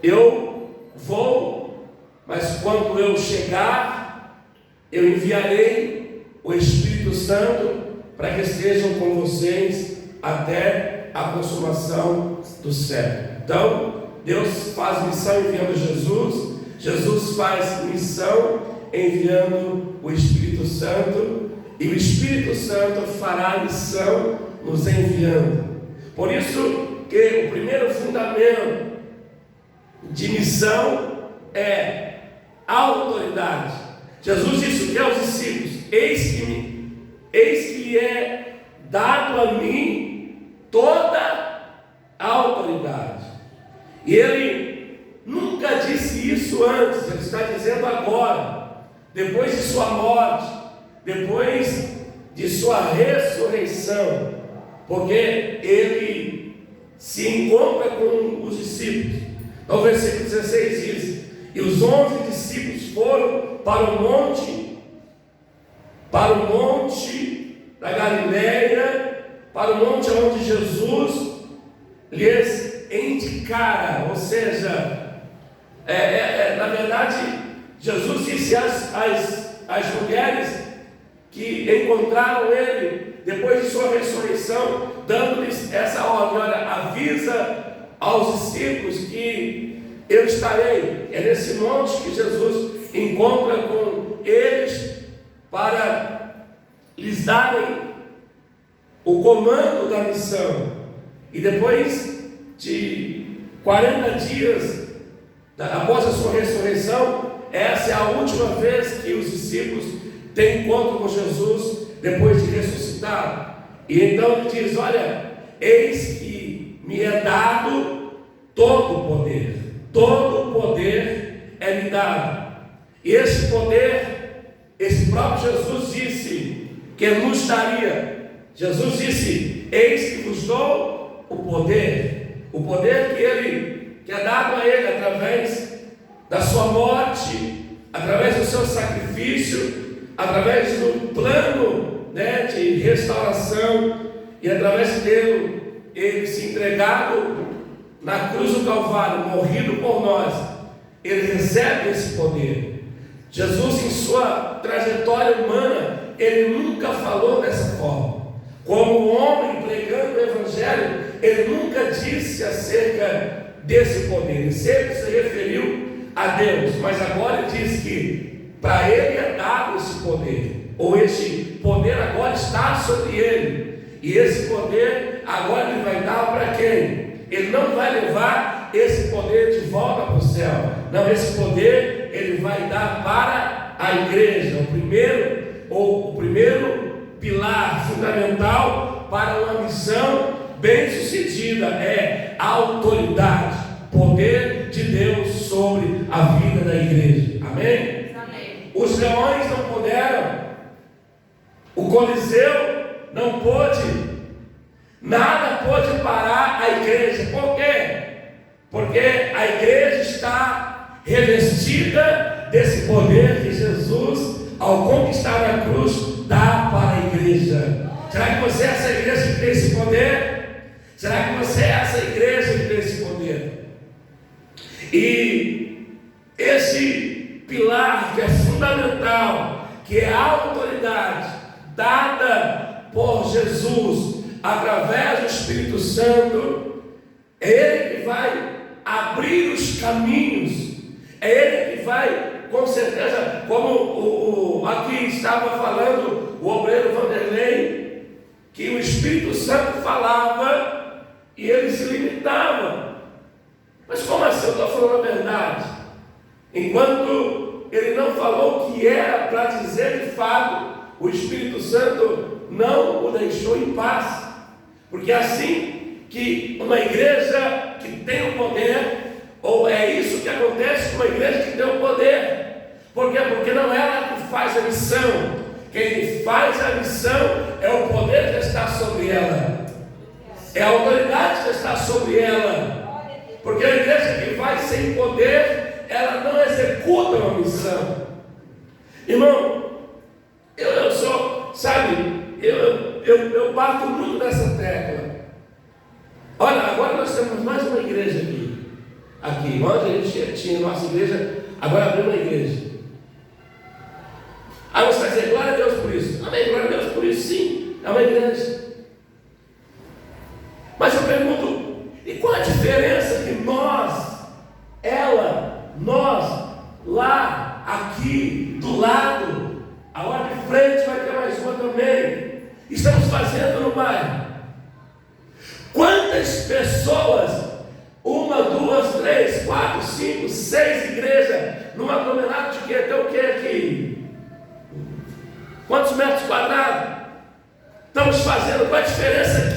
Eu vou, mas quando eu chegar, eu enviarei o Espírito Santo para que estejam com vocês até a consumação do século. Então, Deus faz missão enviando Jesus. Jesus faz missão enviando o Espírito Santo. E o Espírito Santo fará missão nos enviando. Por isso que o primeiro fundamento de missão é a autoridade. Jesus disse o que aos discípulos: eis que é dado a mim toda a autoridade. E ele nunca disse isso antes, ele está dizendo agora, depois de sua morte, depois de sua ressurreição, porque ele se encontra com os discípulos. Então o versículo 16 diz: e os 11 discípulos foram para o monte da Galileia, para o monte onde Jesus lhes indicara. Ou seja, na verdade, Jesus disse às mulheres que encontraram ele depois de sua ressurreição, dando-lhes essa ordem: olha, avisa aos discípulos que eu estarei. É nesse monte que Jesus encontra com eles para lhes darem o comando da missão. E depois de 40 dias após a sua ressurreição, essa é a última vez que os discípulos têm encontro com Jesus depois de ressuscitar. E então ele diz: olha, eis que me é dado todo o poder é me dado. E esse poder, esse próprio Jesus disse que nos daria. Jesus disse: eis que vos dou o poder que é dado a ele através da sua morte, através do seu sacrifício, através do plano, de restauração, e através dele, ele se entregado na cruz do Calvário, morrido por nós, ele recebe esse poder. Jesus, em sua trajetória humana, ele nunca falou dessa forma. Como homem pregando o Evangelho, ele nunca disse acerca desse poder. Ele sempre se referiu a Deus, mas agora ele diz que para ele é dado esse poder, ou esse poder agora está sobre ele, e esse poder agora ele vai dar para quem? Ele não vai levar esse poder de volta para o céu, não, esse poder ele vai dar para a igreja. O primeiro pilar fundamental para uma missão bem sucedida é a autoridade, poder de Deus sobre a vida da igreja. Amém? Amém. Os leões não puderam, o Coliseu não pôde, nada pôde parar a igreja. Por quê? Porque a igreja está revestida desse poder que Jesus, ao conquistar a cruz, dá para a igreja. Será que você é essa igreja que tem esse poder? Será que você é essa igreja que tem esse poder? E esse pilar que é fundamental, que é a autoridade dada por Jesus através do Espírito Santo, é Ele que vai abrir os caminhos, é Ele que vai, com certeza, como aqui estava falando o obreiro Vanderlei, que o Espírito Santo falava e ele se limitava. Mas como assim eu estou falando a verdade? Enquanto ele não falou o que era para dizer de fato, o Espírito Santo não o deixou em paz. Porque assim que uma igreja que tem o poder, ou é isso que acontece com uma igreja que tem o poder. Por quê? Porque não é ela que faz a missão. Quem faz a missão é o poder que está sobre ela, é a autoridade que está sobre ela. Porque a igreja que vai sem poder, ela não executa uma missão. Irmão, eu sou, sabe, eu bato muito nessa tecla. Olha, agora nós temos mais uma igreja aqui. Onde a gente tinha nossa igreja, agora abriu uma igreja. Aí você vai dizer: glória a Deus por isso. Amém, glória a Deus por isso, sim, é uma igreja. Mas eu pergunto: e qual a diferença que nós, lá, aqui, do lado, agora de frente vai ter mais uma também, estamos fazendo no bairro? Quantas pessoas, 1, 2, 3, 4, 5, 6 igrejas, num aglomerado de quê? Tem o que aqui? Quantos metros quadrados estamos fazendo? Qual a diferença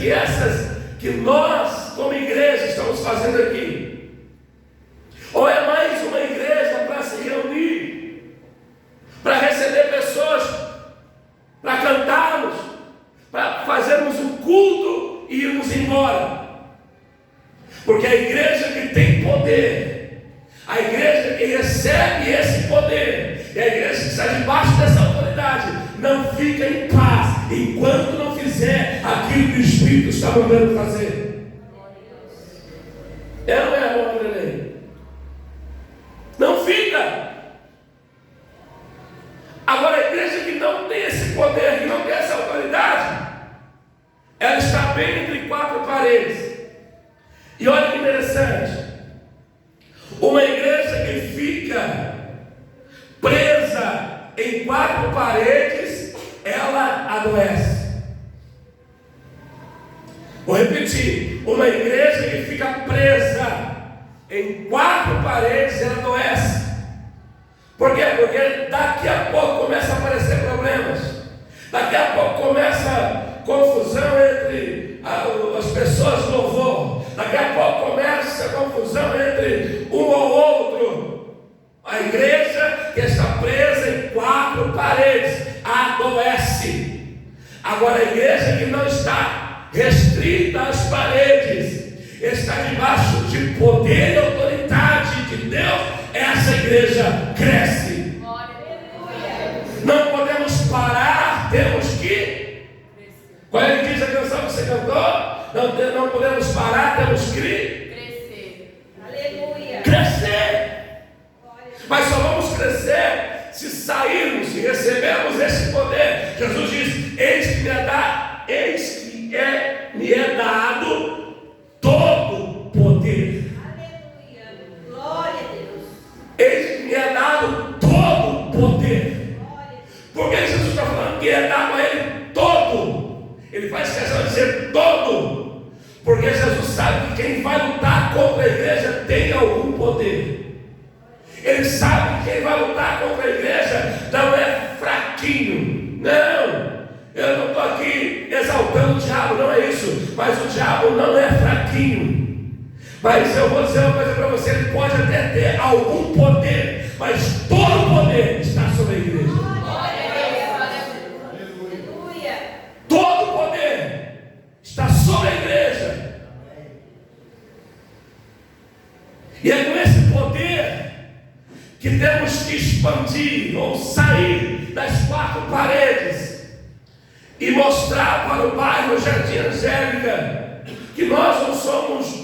que nós, como igreja, estamos fazendo aqui? Ou é mais uma igreja para se reunir, para receber pessoas, para cantarmos, para fazermos um culto e irmos embora? Porque a igreja que tem poder, a igreja que recebe esse poder, e a igreja que está debaixo dessa autoridade, não fica em paz enquanto não fizer aquilo que o Espírito está mandando fazer. É ou não é, irmão André? Não fica. Agora, a igreja que não tem esse poder, que não tem essa autoridade, ela está bem entre 4 paredes. E olha que interessante, uma igreja que fica em 4 paredes, ela adoece. Vou repetir, uma igreja que fica presa em 4 paredes, ela adoece. Por quê? Porque daqui a pouco começa a aparecer problemas. Daqui a pouco começa confusão entre as pessoas do louvor. Daqui a pouco começa confusão entre um ou outro. A igreja que está presa em 4 paredes adoece. Agora a igreja que não está restrita às paredes, está debaixo de poder e autoridade de Deus, essa igreja cresce. Não podemos parar, temos que. Qual é que diz a canção que você cantou? Não podemos parar, temos que Crescer. Aleluia. crescer. Mas só vamos crescer se sairmos, se recebermos esse poder. Jesus diz: eis que me é dado todo poder. Aleluia. Glória a Deus. Eis que me é dado todo poder. Glória. Por que Jesus está falando que é dado a ele todo? Ele faz questão de dizer todo, porque Jesus sabe que quem vai lutar contra a igreja tem algum poder. Ele sabe que quem vai lutar contra a igreja não é fraquinho. Não, eu não estou aqui exaltando o diabo, não é isso. Mas o diabo não é fraquinho. Mas eu vou dizer uma coisa para você: ele pode até ter algum poder, mas todo o poder está sobre a igreja. Aleluia. Todo o poder está sobre a igreja. E é com esse poder que temos que expandir ou sair das 4 paredes e mostrar para o bairro Jardim Angélica que nós não somos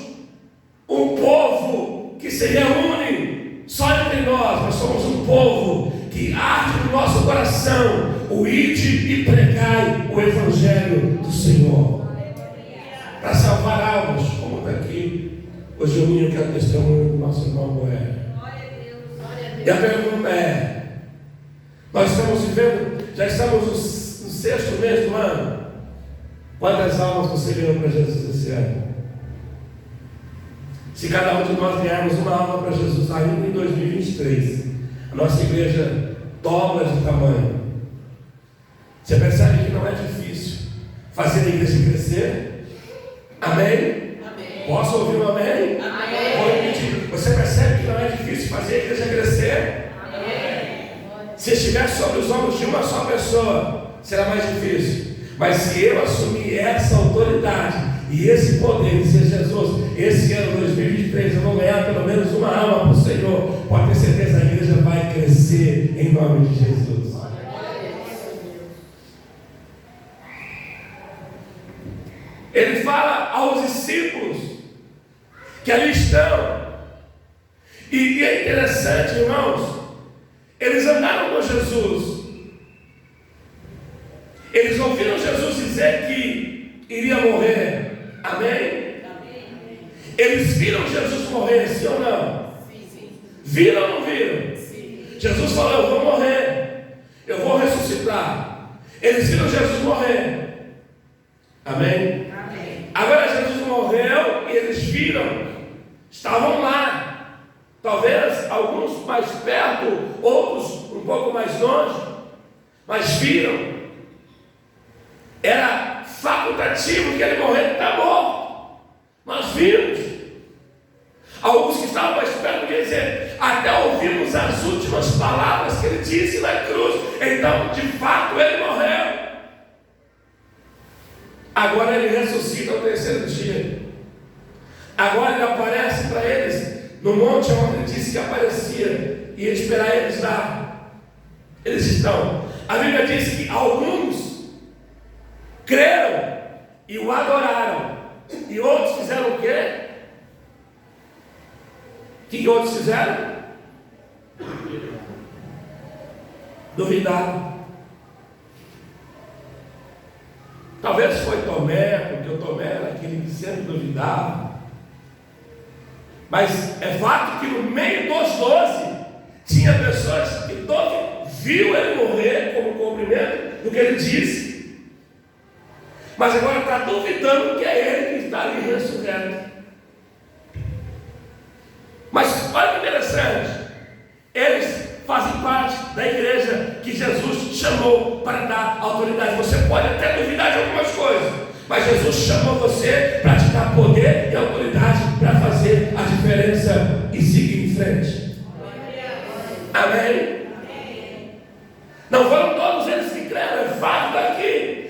um povo que se reúne só entre nós somos um povo que arde no nosso coração o ide e pregai o Evangelho do Senhor para salvar almas, como está aqui o Juninho, que é o testemunho do nosso irmão Boé. E a pergunta é: nós estamos vivendo, já estamos no 6º mês do ano. Quantas almas você ganhou para Jesus esse ano? Se cada um de nós ganharmos uma alma para Jesus ainda em 2023, a nossa igreja dobra de tamanho. Você percebe que não é difícil fazer a igreja crescer? Amém? Amém. Posso ouvir um amém? Amém. Vou repetir. Você percebe que não é difícil fazer a igreja crescer? Amém. Se estiver sobre os ombros de uma só pessoa, será mais difícil. Mas se eu assumir essa autoridade e esse poder, dizer: Jesus, esse ano 2023 eu vou ganhar pelo menos uma alma para o Senhor, pode ter certeza, a igreja vai crescer em nome de Jesus. Ele fala aos discípulos que ali estão, e é interessante, irmãos, eles andaram com Jesus, eles ouviram Jesus dizer que iria morrer. Amém? Eles viram Jesus morrer, sim ou não? Viram ou não viram? Jesus falou: eu vou morrer, eu vou ressuscitar. Eles viram Jesus morrer. Amém? Agora Jesus morreu e eles viram, estavam lá, talvez alguns mais perto, outros um pouco mais longe, mas viram. Era facultativo que ele morresse, está morto. Nós vimos. Alguns que estavam mais perto quer dizer, até ouvimos as últimas palavras que ele disse na cruz. Então, de fato, ele morreu. Agora ele ressuscita ao 3º dia. Agora ele aparece para eles no monte onde ele disse que aparecia, e ia esperar eles lá. Eles estão. A Bíblia diz que alguns creram e o adoraram, e outros fizeram o quê? O que outros fizeram? Duvidaram. Talvez foi Tomé, porque o Tomé era aquele que sempre duvidava. Mas é fato que no meio dos 12 tinha pessoas que viu ele morrer como cumprimento do que ele disse, mas agora está duvidando que é ele que está ali ressurreto. Mas olha que interessante, eles fazem parte da igreja que Jesus chamou para dar autoridade. Você pode até duvidar de algumas coisas, mas Jesus chamou você para te dar poder e autoridade para fazer a diferença e seguir em frente. Amém? Não foram todos eles que creram, é fato daqui.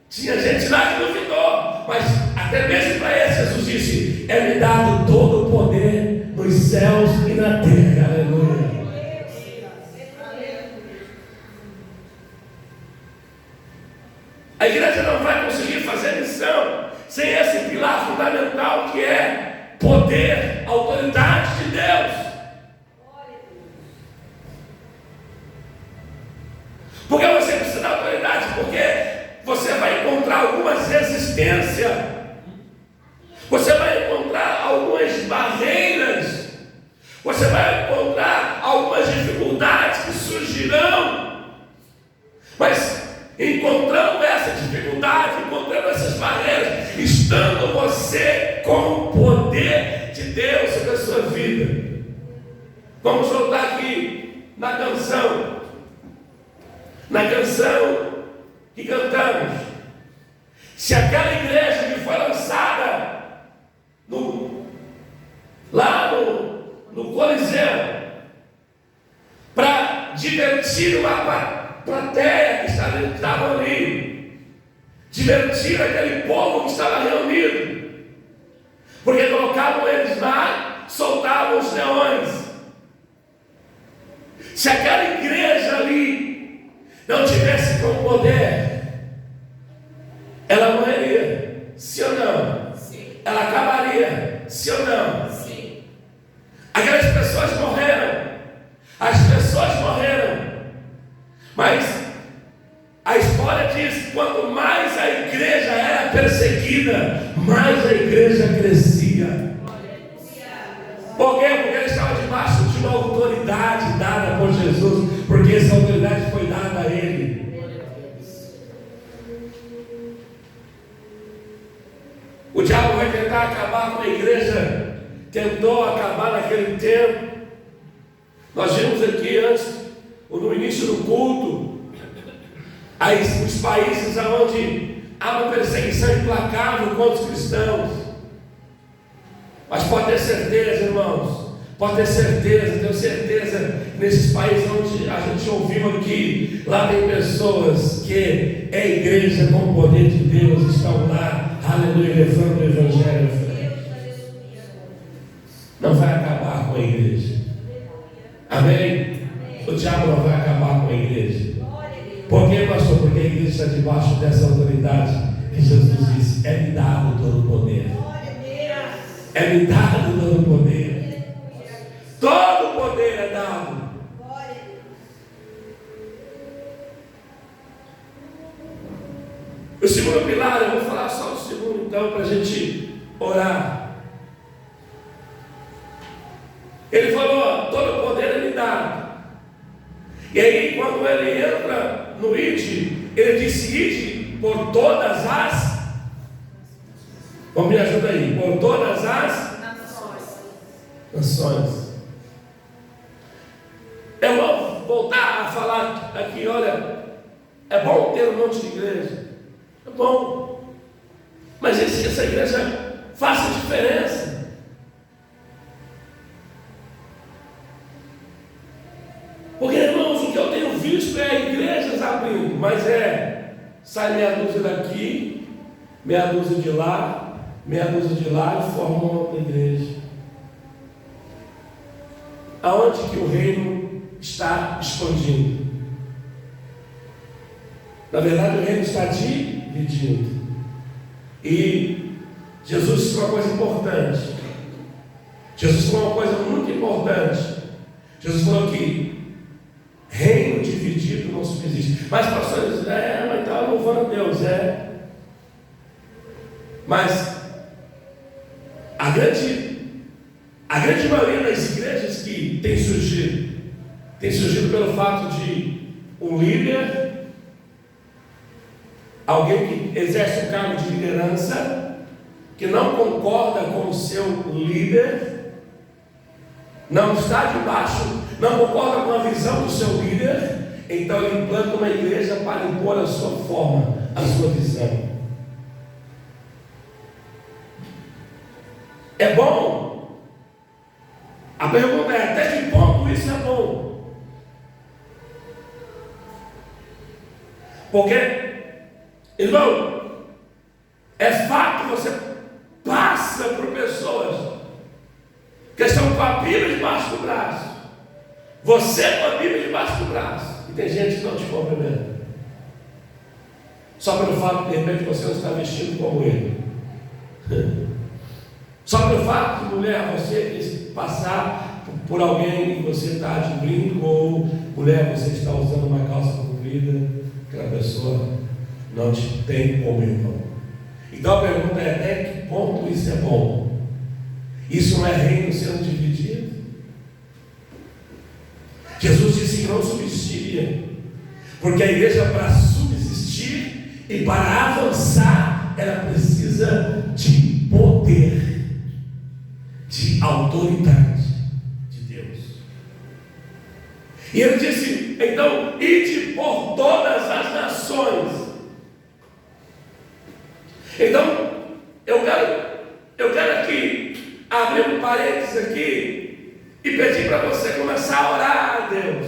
Tinha gente lá que duvidou, mas até mesmo para eles Jesus disse: é-me dado todo o poder nos céus e na terra. Aleluia. A igreja não vai conseguir fazer missão sem esse pilar fundamental que é poder, autoridade de Deus. Porque você precisa da autoridade, porque você vai encontrar algumas resistências, você vai encontrar algumas barreiras, você vai encontrar algumas dificuldades que surgirão, mas encontrando essa dificuldade, encontrando essas barreiras, estando você com o poder de Deus sobre a sua vida. Vamos voltar aqui na canção que cantamos. Se aquela igreja que foi lançada lá no Coliseu para divertir uma plateia que estava ali, divertir aquele povo que estava reunido, porque colocavam eles lá, soltavam os leões. Se aquela igreja ali não tivesse com poder, ela morreria, sim ou não? Sim. Ela acabaria, sim ou não? Sim. Aquelas pessoas morreram, mas a história diz que quanto mais a igreja era perseguida, mais a igreja crescia. Por quê? Porque ela estava debaixo de uma autoridade dada por Jesus, porque essa autoridade foi dada a ele. O diabo vai tentar acabar com a igreja, tentou acabar naquele tempo. Nós vimos aqui antes, no início do culto, os países onde há uma perseguição implacável contra os cristãos. Mas pode ter certeza, irmãos, tenho certeza, nesses países onde a gente ouviu aqui, lá tem pessoas que é igreja com o poder de Deus, estão lá, aleluia, levando o evangelho à frente. Não vai acabar com a igreja. Amém? O diabo não vai acabar com a igreja. Por quê, pastor? Porque a igreja está debaixo dessa autoridade que Jesus disse: é-me dado todo o poder. É-me dado todo o poder. Todo o poder é dado. O segundo pilar, eu vou falar só o segundo então, para a gente orar. Ele falou: todo o poder é me dado. E aí, quando ele entra no ide, ele disse: ide por todas as. Vamos, me ajuda aí. Por todas as nações. Eu vou voltar a falar aqui, olha, é bom ter um monte de igreja. É bom. Mas que essa igreja faça diferença. Porque, irmãos, o que eu tenho visto é igrejas abrindo, mas sai meia dúzia daqui, meia dúzia de lá, meia dúzia de lá e formam outra igreja. Aonde que o reino está expandindo? Na verdade, o reino está dividindo. E Jesus disse uma coisa importante. Jesus falou uma coisa muito importante. Jesus falou que reino dividido não subsiste. Mas pastores, mas está louvando a Deus, Mas a grande maioria das igrejas que tem surgido pelo fato de um líder, alguém que exerce um cargo de liderança, que não concorda com o seu líder, não está debaixo, não concorda com a visão do seu líder, então ele implanta uma igreja para impor a sua forma, a sua visão. É bom? A pergunta é: até que ponto isso é bom? Porque, irmão, é fato, você passa por pessoas que estão com a Bíblia debaixo do braço, você com a Bíblia debaixo do braço, e tem gente que não te cumprimenta, só pelo fato de repente você não está vestido como ele. Só pelo fato de mulher, você quis passar por alguém e você está de brinco, ou mulher, você está usando uma calça comprida, aquela pessoa não te tem como irmão. Então a pergunta é: até que ponto isso é bom? Isso não é reino sendo dividido? Jesus disse que não subsistiria, porque a igreja, para subsistir e para avançar, ela precisa de poder, de autoridade de Deus. E ele disse: então, ide por todas as nações. Então, eu quero aqui abrir um parênteses aqui e pedir para você começar a orar a Deus,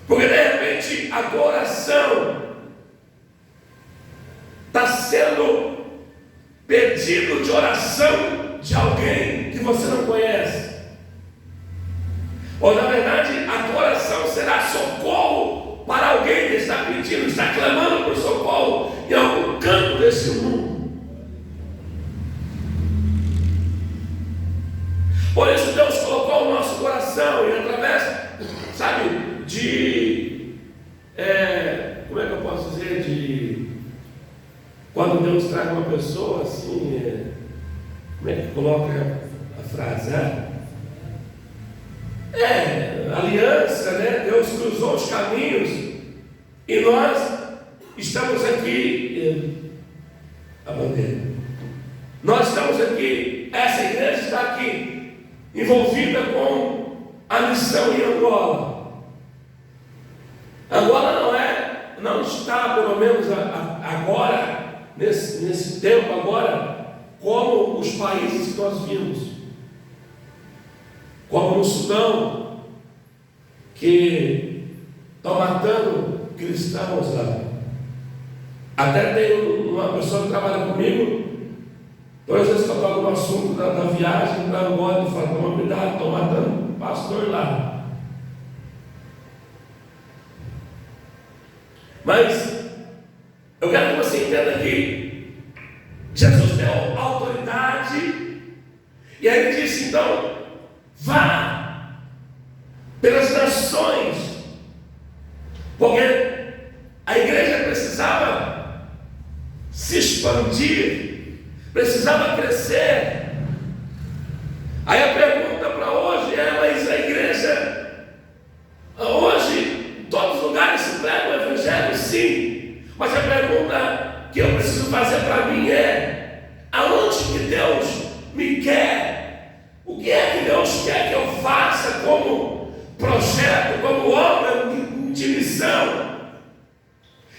porque de repente a tua oração está sendo pedido de oração de alguém que você não conhece, ou na verdade a tua oração será socorro para alguém que está pedindo, está clamando por socorro em algum canto desse mundo. Por isso Deus colocou o nosso coração, e através, sabe, de como é que eu posso dizer, de quando Deus traz uma pessoa assim, como é que coloca a frase, né? Aliança, né? Deus cruzou os caminhos e nós estamos aqui, a bandeira, nós estamos aqui, essa igreja está aqui, envolvida com a missão em Angola. Angola não está, pelo menos agora, nesse tempo agora, como os países que nós vimos, como no Sudão, que estão matando cristãos lá. Até tem uma pessoa que trabalha comigo, todas vezes que eu toco no assunto da viagem para Angola, e fala: toma cuidado, estão matando um pastor lá. Mas eu quero que você entenda que Jesus deu autoridade, e aí ele disse: então, vá pelas nações, porque a igreja precisava se expandir, precisava crescer. Aí a pergunta para hoje é: mas a igreja, hoje, em todos os lugares se prega o evangelho? Sim, mas a pergunta que eu preciso fazer para mim é: aonde que Deus me quer? O que é que Deus quer que eu faça como projeto, como obra de missão?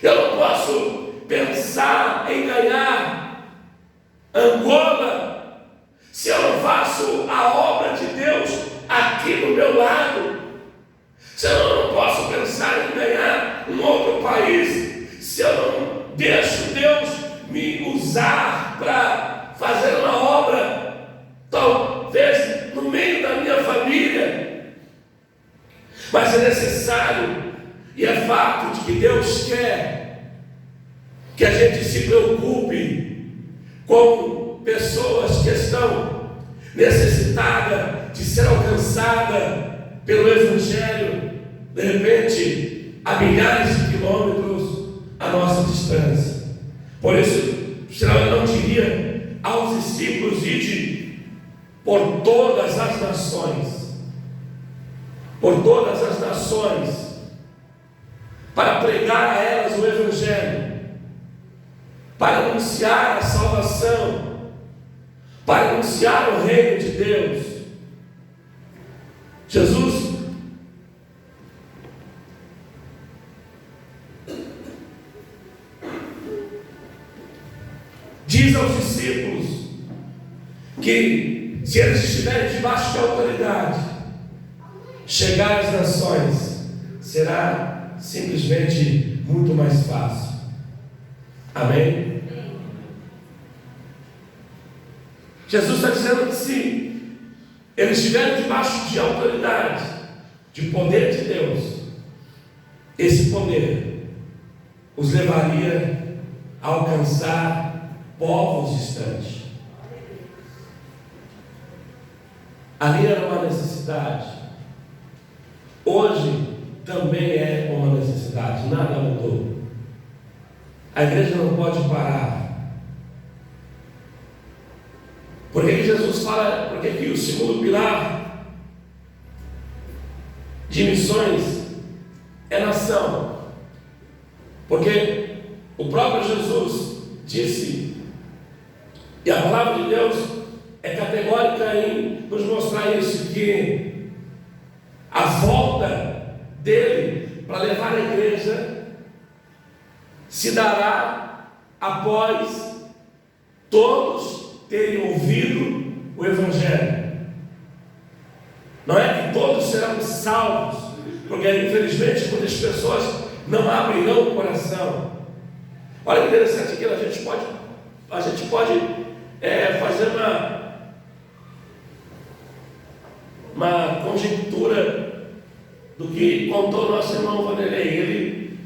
Eu não posso pensar em ganhar Angola se eu não faço a obra de Deus aqui do meu lado. Se eu não posso pensar em ganhar um outro país se eu não deixo Deus me usar para fazer uma obra, talvez no meio da minha família. Mas é necessário, e é fato, de que Deus quer que a gente se preocupe com pessoas que estão necessitadas de ser alcançadas pelo Evangelho, de repente, a milhares de quilômetros à nossa distância. Por isso, senão eu não diria aos discípulos: ide por todas as nações. Por todas as nações. para pregar a elas o Evangelho, para anunciar a salvação, para anunciar o reino de Deus. Jesus diz aos discípulos que se eles estiverem debaixo de autoridade, chegar às nações será simplesmente muito mais fácil. Amém? Jesus está dizendo que se eles estiverem debaixo de autoridade, de poder de Deus, esse poder os levaria a alcançar povos distantes. Ali era uma necessidade. Hoje também é uma necessidade. Nada mudou. A igreja não pode parar. Por que Jesus fala? Porque que o segundo pilar de missões é nação. Porque o próprio Jesus disse, e a palavra de Deus é categórica em nos mostrar isso, que a volta dele para levar a igreja se dará após todos terem ouvido o Evangelho. Não é que todos serão salvos, porque infelizmente muitas pessoas não abrirão o coração. Olha que interessante que a gente pode fazer uma conjectura do que contou nosso irmão Vanderlei.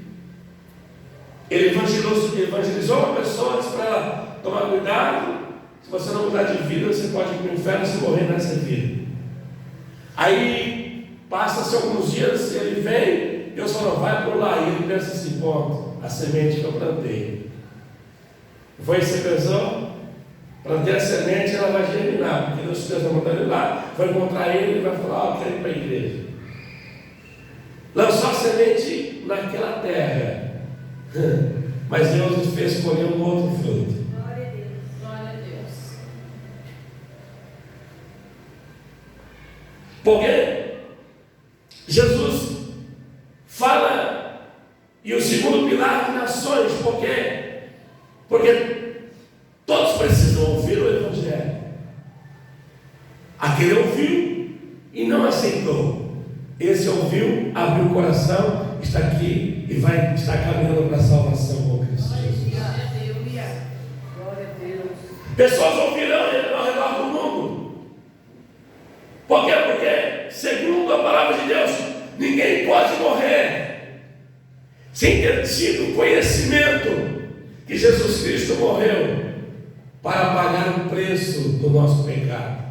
Ele evangelizou uma pessoa, disse para ela tomar cuidado, se você não mudar de vida, você pode ir para o inferno se morrer nessa vida. Aí passa-se alguns dias, ele vem, Deus fala, vai por lá, e ele pensa assim, ponto, a semente que eu plantei. Foi esse pensou? Plantei a semente, ela vai germinar, porque Deus está mandando ele lá, vai encontrar ele e vai falar, eu quero ir para a igreja. Lançou a semente naquela terra, mas Deus nos fez colher um outro fruto. Glória a Deus. Glória a Deus. Porque Jesus fala, e o segundo pilar de nações, porque todos precisam ouvir o Evangelho. Aquele ouviu e não aceitou. Esse ouviu, abriu o coração, está aqui e vai estar caminhando para a salvação com Cristo Jesus. Glória a Deus. Pessoas ouvirão ao redor do mundo. Por quê? Porque, segundo a palavra de Deus, ninguém pode morrer sem ter tido conhecimento que Jesus Cristo morreu para pagar o preço do nosso pecado.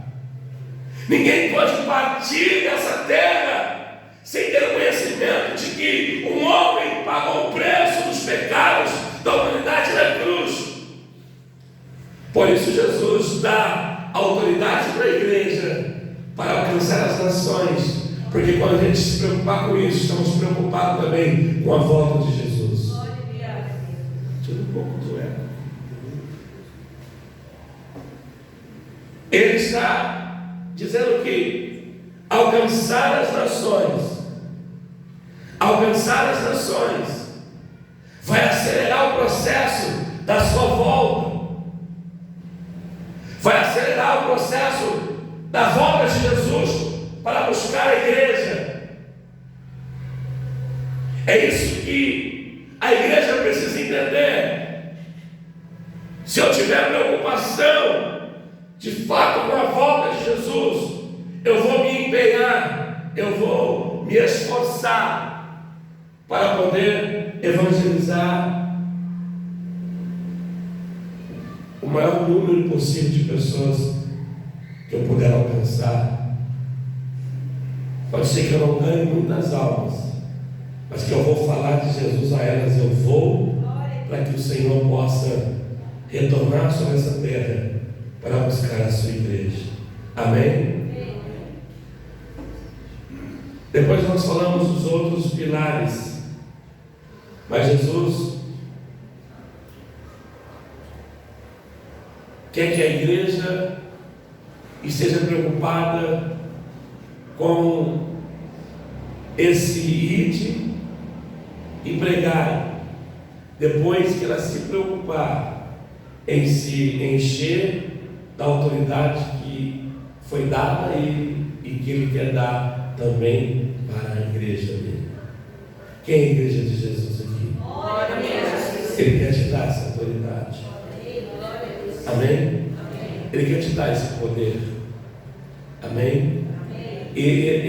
Ninguém pode partir dessa terra sem ter o conhecimento de que um homem pagou o preço dos pecados da humanidade na cruz. Por isso Jesus dá autoridade para a igreja para alcançar as nações, porque quando a gente se preocupar com isso, estamos preocupados também com a volta de Jesus. Tira um pouco do eco. Ele está dizendo que alcançar as nações vai acelerar o processo da sua volta, vai acelerar o processo da volta de Jesus para buscar a igreja. É isso que a igreja precisa entender. Se eu tiver preocupação de fato com a volta de Jesus, eu vou me empenhar, eu vou me esforçar para poder evangelizar o maior número possível de pessoas que eu puder alcançar. Pode ser que eu não ganhe muitas almas, mas que eu vou falar de Jesus a elas. Eu vou para que o Senhor possa retornar sobre essa terra para buscar a sua igreja. Amém? Depois nós falamos dos outros pilares Mas Jesus quer que a igreja esteja preocupada com esse ide e pregar, depois que ela se preocupar em se encher da autoridade que foi dada a ele e que ele quer dar também para a igreja dele. Quem é a igreja de Jesus aqui? Ele quer te dar essa autoridade. Amém? Ele quer te dar esse poder. Amém? E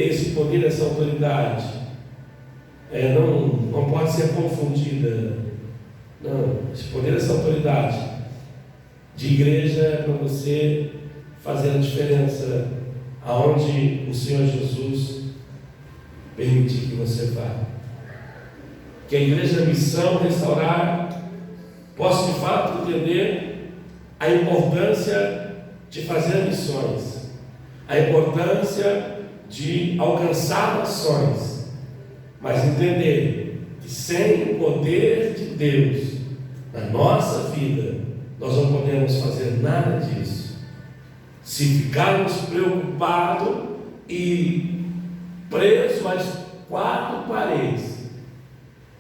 esse poder, essa autoridade não pode ser confundida. Não, esse poder, essa autoridade de igreja é para você fazer a diferença aonde o Senhor Jesus permitir que você vá. Que a igreja missão restaurar possa de fato entender a importância de fazer missões, a importância de alcançar nações, mas entender que sem o poder de Deus na nossa vida, nós não podemos fazer nada disso. Se ficarmos preocupados e presos às quatro paredes,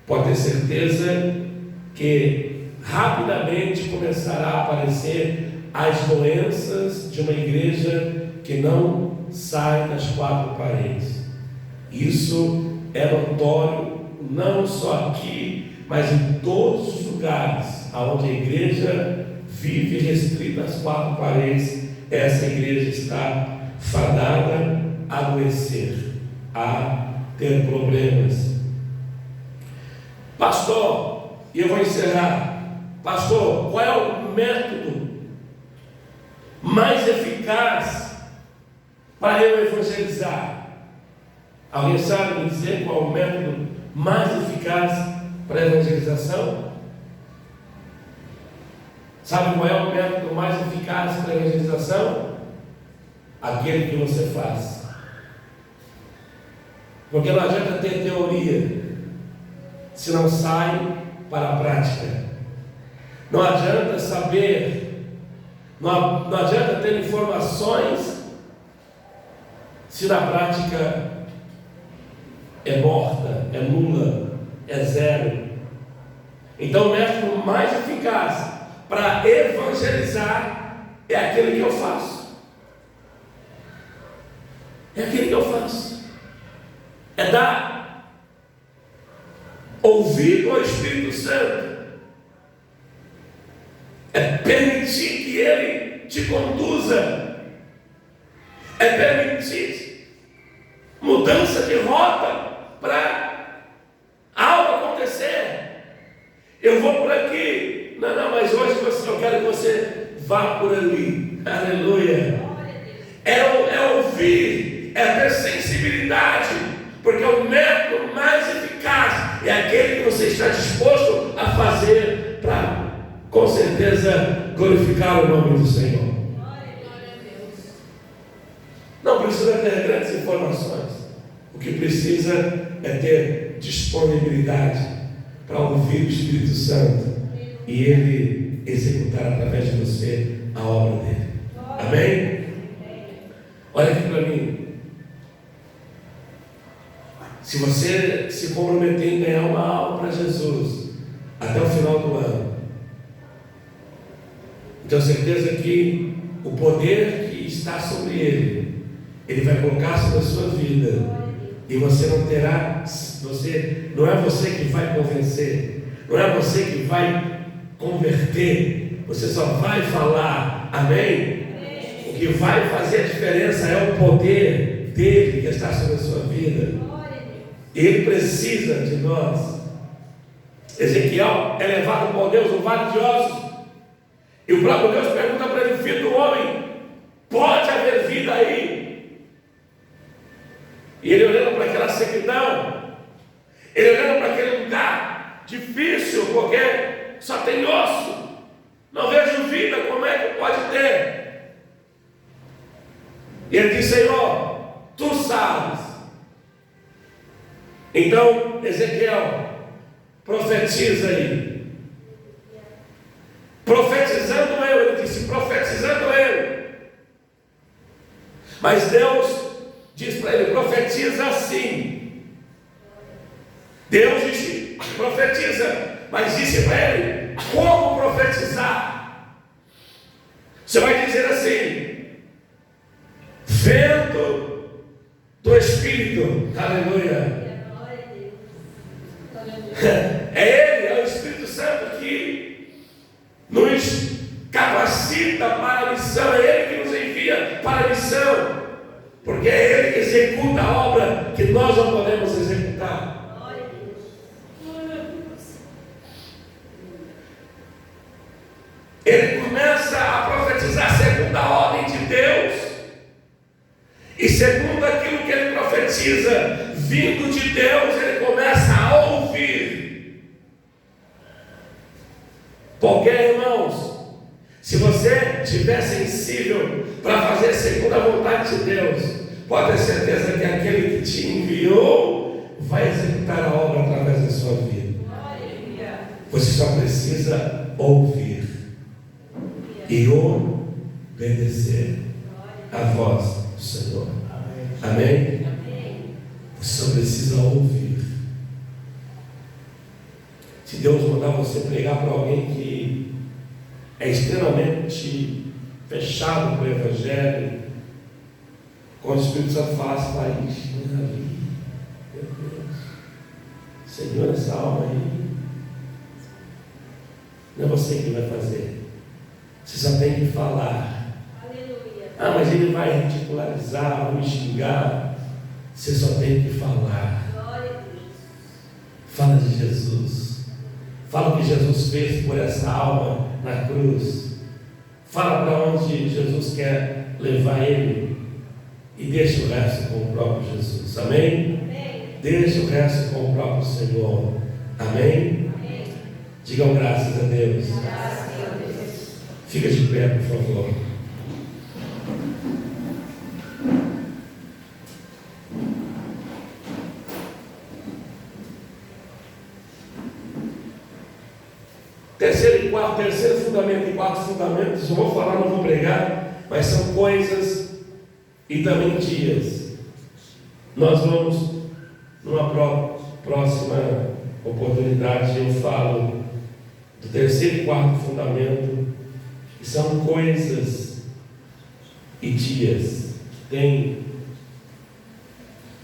pode ter certeza que rapidamente começará a aparecer as doenças de uma igreja que não sai das quatro paredes. Isso é notório não só aqui, mas em todos os lugares onde a igreja vive restrita às quatro paredes. Essa igreja está fadada a adoecer, a ter problemas. Pastor, e eu vou encerrar. Pastor, qual é o método mais eficaz para eu evangelizar? Alguém sabe me dizer qual é o método mais eficaz para a evangelização? Sabe qual é o método mais eficaz para a evangelização? Aquele que você faz. Porque não adianta ter teoria se não sai para a prática. Não adianta saber, não adianta ter informações se na prática é morta, é nula, é zero. Então o método mais eficaz para evangelizar é aquele que eu faço. É aquele que eu faço. É dar ouvido ao Espírito Santo. É permitir que Ele te conduza. É permitir mudança de rota para algo acontecer. Eu vou por aqui. Não, mas hoje eu quero que você vá por ali. Aleluia. É ouvir, é ter sensibilidade, porque o método mais eficaz é aquele que você está disposto a fazer para, com certeza, glorificar o nome do Senhor. Não precisa ter grandes informações. O que precisa é ter disponibilidade para ouvir o Espírito Santo e Ele executar através de você a obra dele. Amém? Olha aqui para mim. Se você se comprometer em ganhar uma alma para Jesus até o final do ano, tenho certeza que o poder que está sobre ele vai colocar sobre a sua vida, e você não terá, não é você que vai convencer, não é você que vai converter, você só vai falar, amém? O que vai fazer a diferença é o poder dele que está sobre a sua vida. Ele precisa de nós. Ezequiel é levado por Deus no vale de ossos, e o próprio Deus pergunta para ele: filho do homem, pode haver vida aí? E ele olhando para aquela sequidão, ele olhando para aquele lugar difícil, porque só tem osso, não vejo vida, como é que pode ter? E ele diz: Senhor, tu sabes. Então Ezequiel profetiza aí. Profetizando eu, ele disse, profetizando eu. Mas Deus diz para ele, profetiza assim. Deus disse, profetiza, mas disse para ele, como profetizar? Você vai dizer assim, vento do Espírito, aleluia. É Ele, é o Espírito Santo que nos capacita para a missão, é Ele que nos envia para a missão, porque é Ele que executa a obra que nós não podemos executar. Ele começa a profetizar segundo a ordem de Deus, e segundo aquilo que ele profetiza, vindo de Deus, ele começa a ouvir. Porque, irmãos, se você estiver sensível para fazer segundo a vontade de Deus, pode ter certeza que aquele que te enviou vai executar a obra através da sua vida. Você só precisa ouvir e obedecer a voz do Senhor. Amém? Você só precisa ouvir. Se Deus mandar você pregar para alguém que é extremamente fechado com o Evangelho, quando o Espírito Santo falasse para isso, meu Deus, Senhor, essa alma aí, não é você que vai fazer. Você só tem que falar. Aleluia. Ah, mas ele vai ridicularizar, vai me xingar. Você só tem que falar. Glória a Deus. Fala de Jesus. Fala o que Jesus fez por essa alma na cruz. Fala para onde Jesus quer levar ele. E deixa o resto com o próprio Jesus. Amém? Amém. Deixa o resto com o próprio Senhor. Amém? Amém. Digam graças a Deus. Graças a Deus. Fica de pé, por favor. Terceiro fundamento e quarto fundamentos, eu vou falar, não vou pregar, mas são coisas e também dias. Nós vamos, numa próxima oportunidade, eu falo do terceiro e quarto fundamento, que são coisas e dias, que tem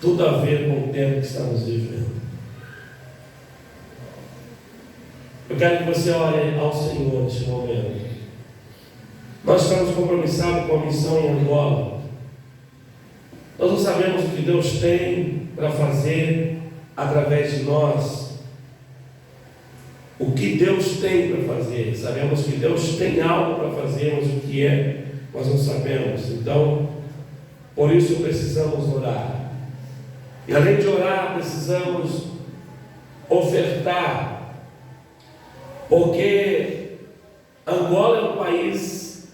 tudo a ver com o tempo que estamos vivendo. Eu quero que você olhe ao Senhor neste momento. Nós estamos compromissados com a missão em Angola. Nós não sabemos o que Deus tem para fazer através de nós. O que Deus tem para fazer. Sabemos que Deus tem algo para fazer, mas o que é, nós não sabemos. Então, por isso precisamos orar. E além de orar, precisamos ofertar. Porque Angola é um país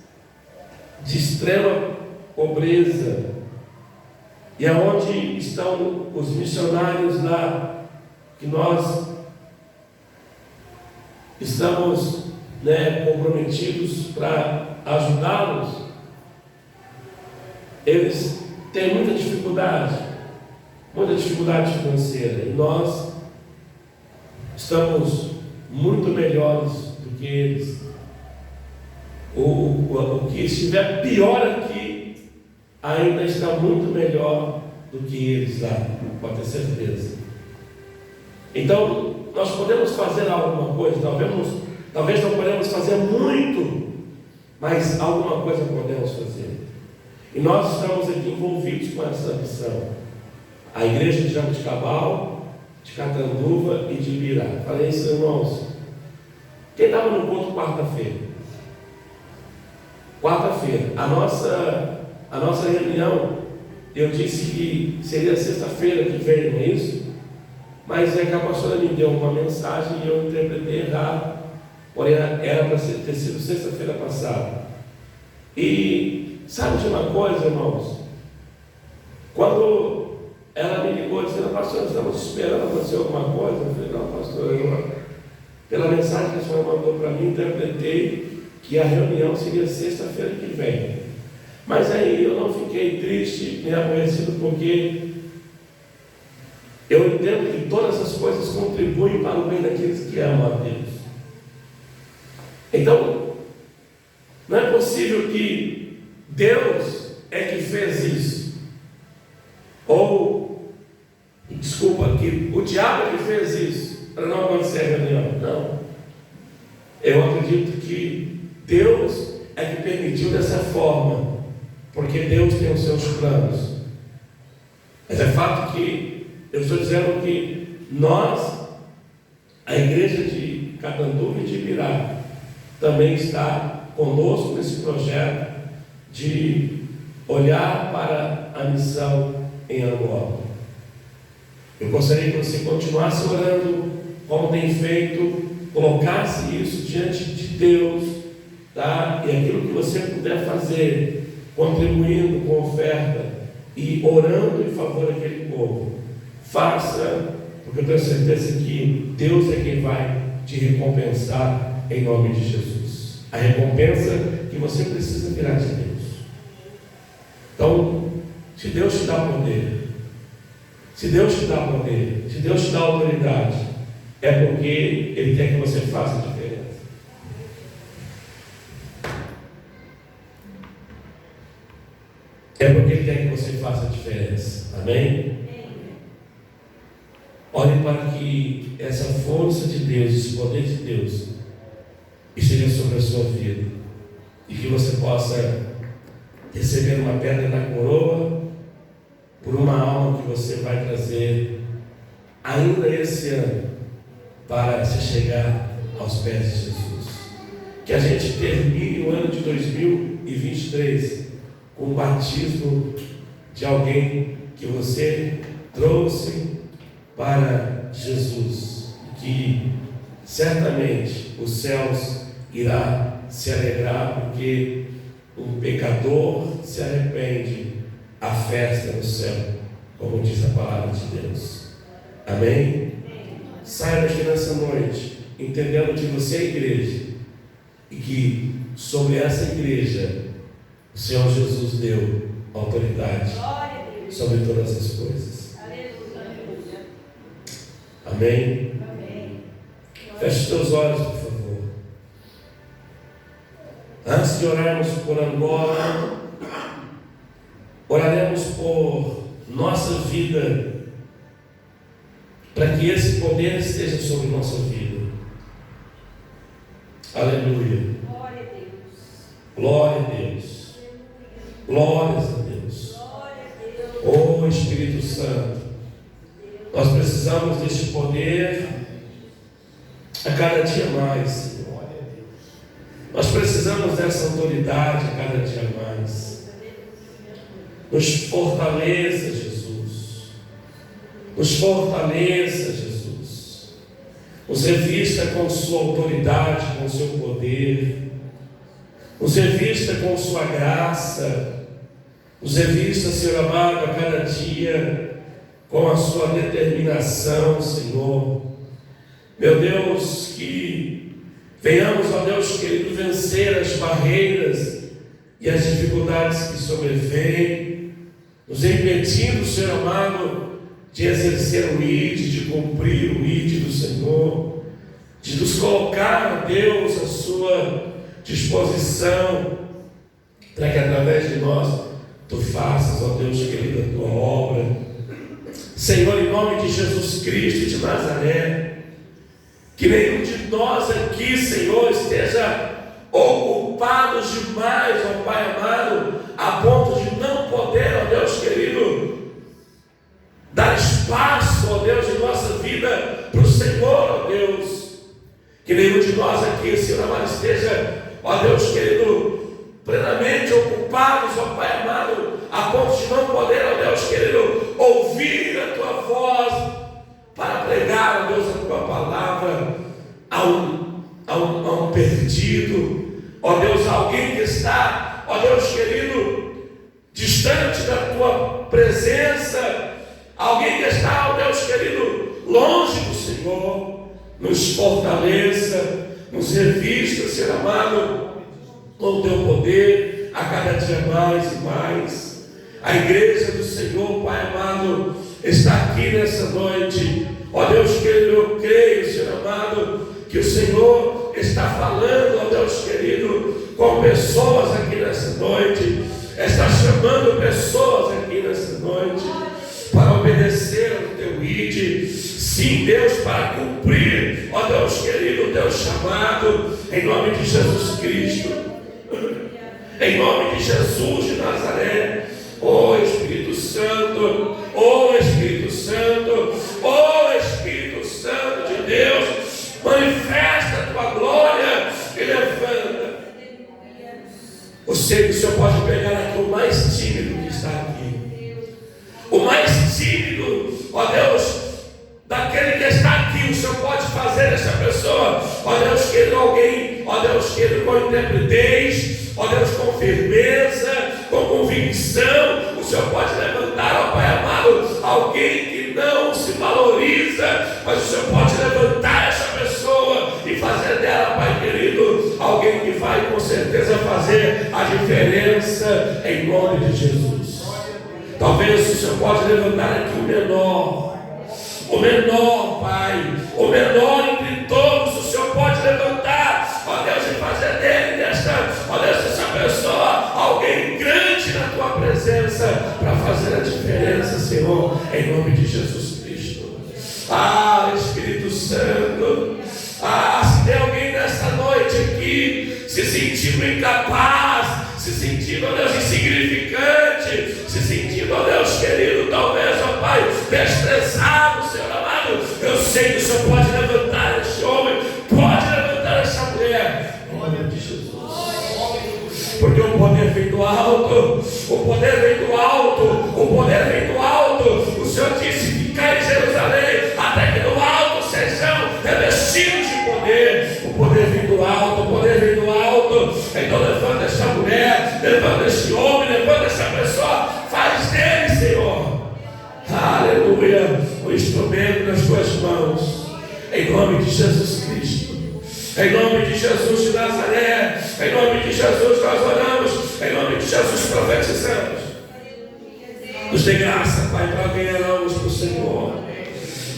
de extrema pobreza, e aonde estão os missionários lá, que nós estamos comprometidos para ajudá-los, eles têm muita dificuldade financeira, e nós estamos muito melhores do que eles. O que estiver pior aqui ainda está muito melhor do que eles lá, pode ter certeza. Então nós podemos fazer alguma coisa, talvez não podemos fazer muito, mas alguma coisa podemos fazer. E nós estamos aqui envolvidos com essa missão. A igreja de Jabuticabal, de Catanduva e de Ibirá. Falei isso, irmãos. Quem estava no culto quarta-feira? A nossa reunião, eu disse que seria sexta-feira que vem, não é isso? Mas é que a pastora me deu uma mensagem e eu interpretei errado. Porém, era para ter sido sexta-feira passada. E sabe de uma coisa, irmãos? Quando ela me ligou dizendo, pastor, estamos esperando acontecer alguma coisa. Eu falei, não, pastor, Pela mensagem que a senhora mandou para mim, interpretei que a reunião seria sexta-feira que vem. Mas aí eu não fiquei triste nem aborrecido, porque eu entendo que todas as coisas contribuem para o bem daqueles que amam a Deus. Então, não é possível que Deus é que fez isso. Ou, desculpa, que o diabo é que fez isso para não acontecer a reunião. Não. Eu acredito que Deus é que permitiu dessa forma, porque Deus tem os seus planos. Mas é fato que eu estou dizendo que nós, a igreja de Catanduva e de Ibirá, também está conosco nesse projeto de olhar para a missão em Angola. Eu gostaria que você continuasse orando como tem feito, colocasse isso diante de Deus, tá? E aquilo que você puder fazer, contribuindo com oferta e orando em favor daquele povo, faça, porque eu tenho certeza que Deus é quem vai te recompensar em nome de Jesus. A recompensa que você precisa virá de Deus. Então, se Deus te dá poder, se Deus te dá poder, se Deus te dá autoridade, é porque Ele quer que você faça a diferença. É porque Ele quer que você faça a diferença. Amém? Olhe para que essa força de Deus, esse poder de Deus, esteja sobre a sua vida, e que você possa receber uma pedra na coroa por uma alma que você vai trazer ainda esse ano para se chegar aos pés de Jesus. Que a gente termine o ano de 2023 com o batismo de alguém que você trouxe para Jesus, que certamente os céus irá se alegrar, porque um pecador se arrepende, a festa no céu, como diz a palavra de Deus. Amém? Saia daqui nessa noite entendendo que você é igreja e que sobre essa igreja o Senhor Jesus deu autoridade sobre todas as coisas. Amém? Feche os teus olhos, por favor. Antes de orarmos por Angola, oraremos por nossa vida, para que esse poder esteja sobre nossa vida. Aleluia. Glória a Deus. Glórias a Deus. Oh Espírito Santo, nós precisamos deste poder a cada dia mais, Senhor. Nós precisamos dessa autoridade a cada dia mais. Nos fortaleça, Jesus. Nos fortaleça, Jesus. Nos revista com sua autoridade, com seu poder. Nos revista com sua graça. Nos revista, Senhor amado, a cada dia com a sua determinação, Senhor. Meu Deus, que venhamos, ó Deus querido, vencer as barreiras e as dificuldades que sobrevêm, nos impedindo, Senhor amado, de exercer o ID, de cumprir o ID do Senhor, de nos colocar, Deus, à sua disposição, para que através de nós Tu faças, ó Deus querido, a Tua obra. Senhor, em nome de Jesus Cristo de Nazaré, que nenhum de nós aqui, Senhor, esteja ocupados demais, ó Pai amado, a ponto de não poder, ó Deus querido, dar espaço, ó Deus, em nossa vida para o Senhor, ó Deus. Que nenhum de nós aqui, Senhor amado, esteja, ó Deus querido, plenamente ocupados, ó Pai amado, a ponto de não poder, ó Deus querido, ouvir a Tua voz para pregar, ó Deus, a Tua palavra a um perdido, ó Deus, alguém que está, ó Deus querido, distante da Tua presença, alguém que está, ó Deus querido, longe do Senhor. nos fortaleça, nos revista, Senhor amado, com o teu poder, a cada dia mais e mais. A igreja do Senhor, Pai amado, está aqui nessa noite. Ó Deus querido, eu creio, Senhor amado, que o Senhor está falando, ó Deus querido, com pessoas aqui nessa noite, está chamando pessoas aqui nessa noite para obedecer ao teu ide. Sim, Deus, para cumprir, ó Deus querido, o teu chamado, em nome de Jesus Cristo, em nome de Jesus de Nazaré. Ó Espírito Santo, ó Espírito Santo, ó Espírito Santo de Deus, manifesta a tua glória e levanta. Eu sei que o Senhor pode pegar aqui o mais tímido que está aqui, o mais tímido, ó Deus, daquele que está aqui. O Senhor pode fazer essa pessoa, ó Deus querido, alguém, ó Deus querido, com intrepidez, ó Deus, com firmeza, com convicção. O Senhor pode levantar, ó Pai amado, alguém que não se valoriza, mas o Senhor pode levantar essa pessoa e fazer dela, Pai querido, alguém que vai com certeza fazer a diferença em nome de Jesus. Talvez o Senhor pode levantar aqui o menor, Pai, o menor entre todos. O Senhor pode levantar, ó Deus, e fazer dele, ó Deus, essa pessoa, alguém grande na tua presença, para fazer a diferença, Senhor, em nome de Jesus Cristo. Ah, Espírito Santo, se tem alguém nessa noite aqui se sentindo incapaz, se sentindo, ó Deus, insignificante, se sentindo, ó Deus querido, talvez, ó Pai, desprezado, Senhor amado, eu sei que o Senhor pode levantar esse homem, pode levantar essa mulher, em nome de Jesus. Porque o poder vem do alto, o poder vem do alto, o poder vem do alto. O Senhor disse: ficar em Jerusalém, até que no alto sejam revestidos de poder. O poder vem do alto, o poder vem do alto. Então levanta essa mulher, levanta esse homem, levanta essa pessoa, faz dele, Senhor, aleluia, o instrumento nas tuas mãos, em nome de Jesus Cristo. Em nome de Jesus de Nazaré, em nome de Jesus nós oramos, em nome de Jesus profetizamos. Nos dê graça, Pai, para ganharmos para o Senhor.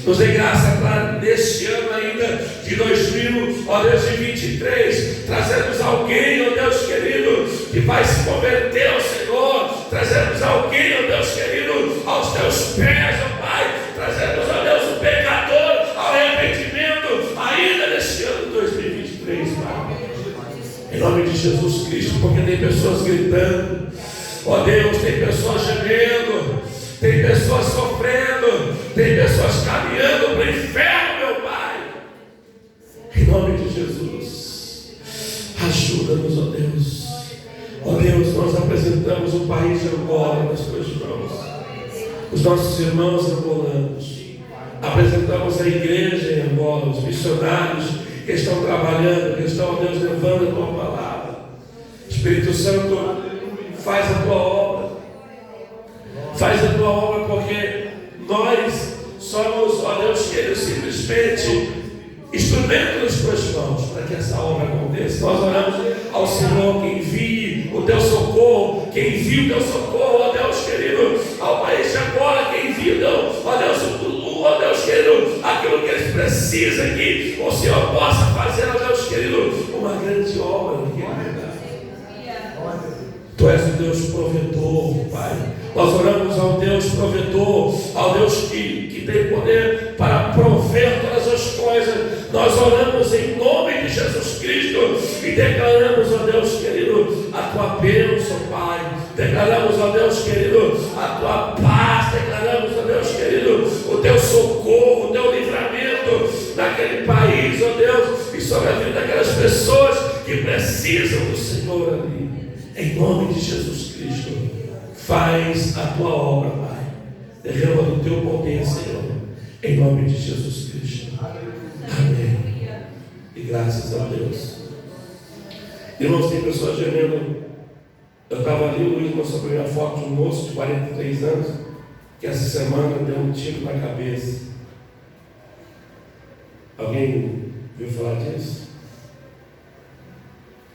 Nos dê graça para, neste ano ainda de 2023, trazermos alguém, ó Deus querido, que vai se converter ao Senhor. Trazermos alguém, ó Deus querido, aos teus pés, ó Pai. Trazermos, ó Deus, o pecador ao arrependimento ainda neste ano de 2023, Pai. Em nome de Jesus Cristo, porque tem pessoas gritando, ó Deus, tem pessoas gemendo, tem pessoas sofrendo, tem pessoas caminhando para o inferno, meu Pai. Em nome de Jesus, ajuda-nos, ó Deus. Ó Deus, nós apresentamos o país de Angola nas tuas mãos, os nossos irmãos angolanos. Apresentamos a igreja em Angola, os missionários que estão trabalhando, que estão, ó Deus, levando a tua palavra. Espírito Santo, faz a tua obra. Faz a tua obra, porque nós somos, ó Deus querido, simplesmente instrumento nas tuas mãos para que essa obra aconteça. Nós oramos ao Senhor que envie o teu socorro, que envie o teu socorro, ó Deus querido, ao país de Angola, que envie, ó Deus, ó Deus querido, aquilo que eles precisam, que o Senhor possa fazer, ó Deus querido, uma grande obra naquele lugar. Tu és o Deus provedor, Pai. Nós oramos ao Deus provedor, ao Deus que tem poder para prover todas as coisas. Nós oramos em nome de Jesus Cristo e declaramos, ó Deus querido, a tua bênção, Pai. Declaramos, ó Deus querido, a tua paz. Declaramos, ó Deus querido, o teu socorro, o teu livramento naquele país, ó Deus, e sobre a vida daquelas pessoas que precisam do Senhor ali. Em nome de Jesus Cristo, faz a tua obra, Pai. Derrama do teu poder, Senhor, em nome de Jesus Cristo. Amém. E graças a Deus. Irmãos, tem pessoas gemendo. Eu estava ali, o Luiz mostrou para mim a foto de um moço de 43 anos, que essa semana deu um tiro na cabeça. Alguém viu falar disso?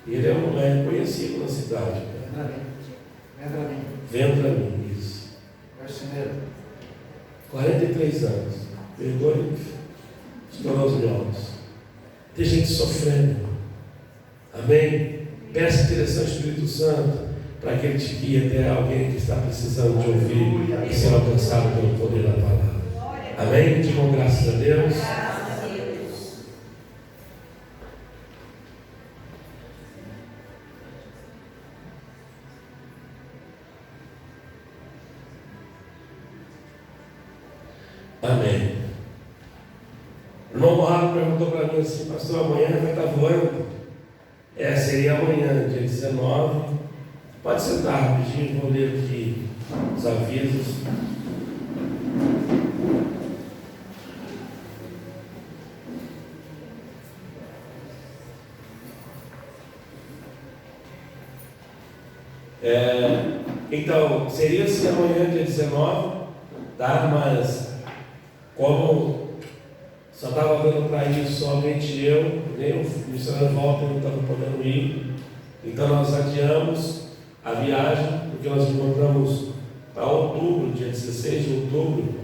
Ele é um moleque conhecido na cidade. Vendramin, isso. 43 anos. Vergonha, estourou os olhos. Tem gente sofrendo. Amém? Peça a direção do Espírito Santo para que Ele te guie até alguém que está precisando de ouvir e ser alcançado pelo poder da palavra. Amém? Digam graças a Deus. Amém. O irmão Morrado perguntou para mim assim: pastor, amanhã vai estar voando? Seria amanhã, dia 19. Pode sentar rapidinho, vou ler aqui os avisos. Então, seria assim amanhã, dia 19, tá? Mas como só estava dando para ir somente eu, nem o missionário Walter não estava podendo ir, então nós adiamos a viagem, porque nós encontramos para outubro, dia 16 de outubro,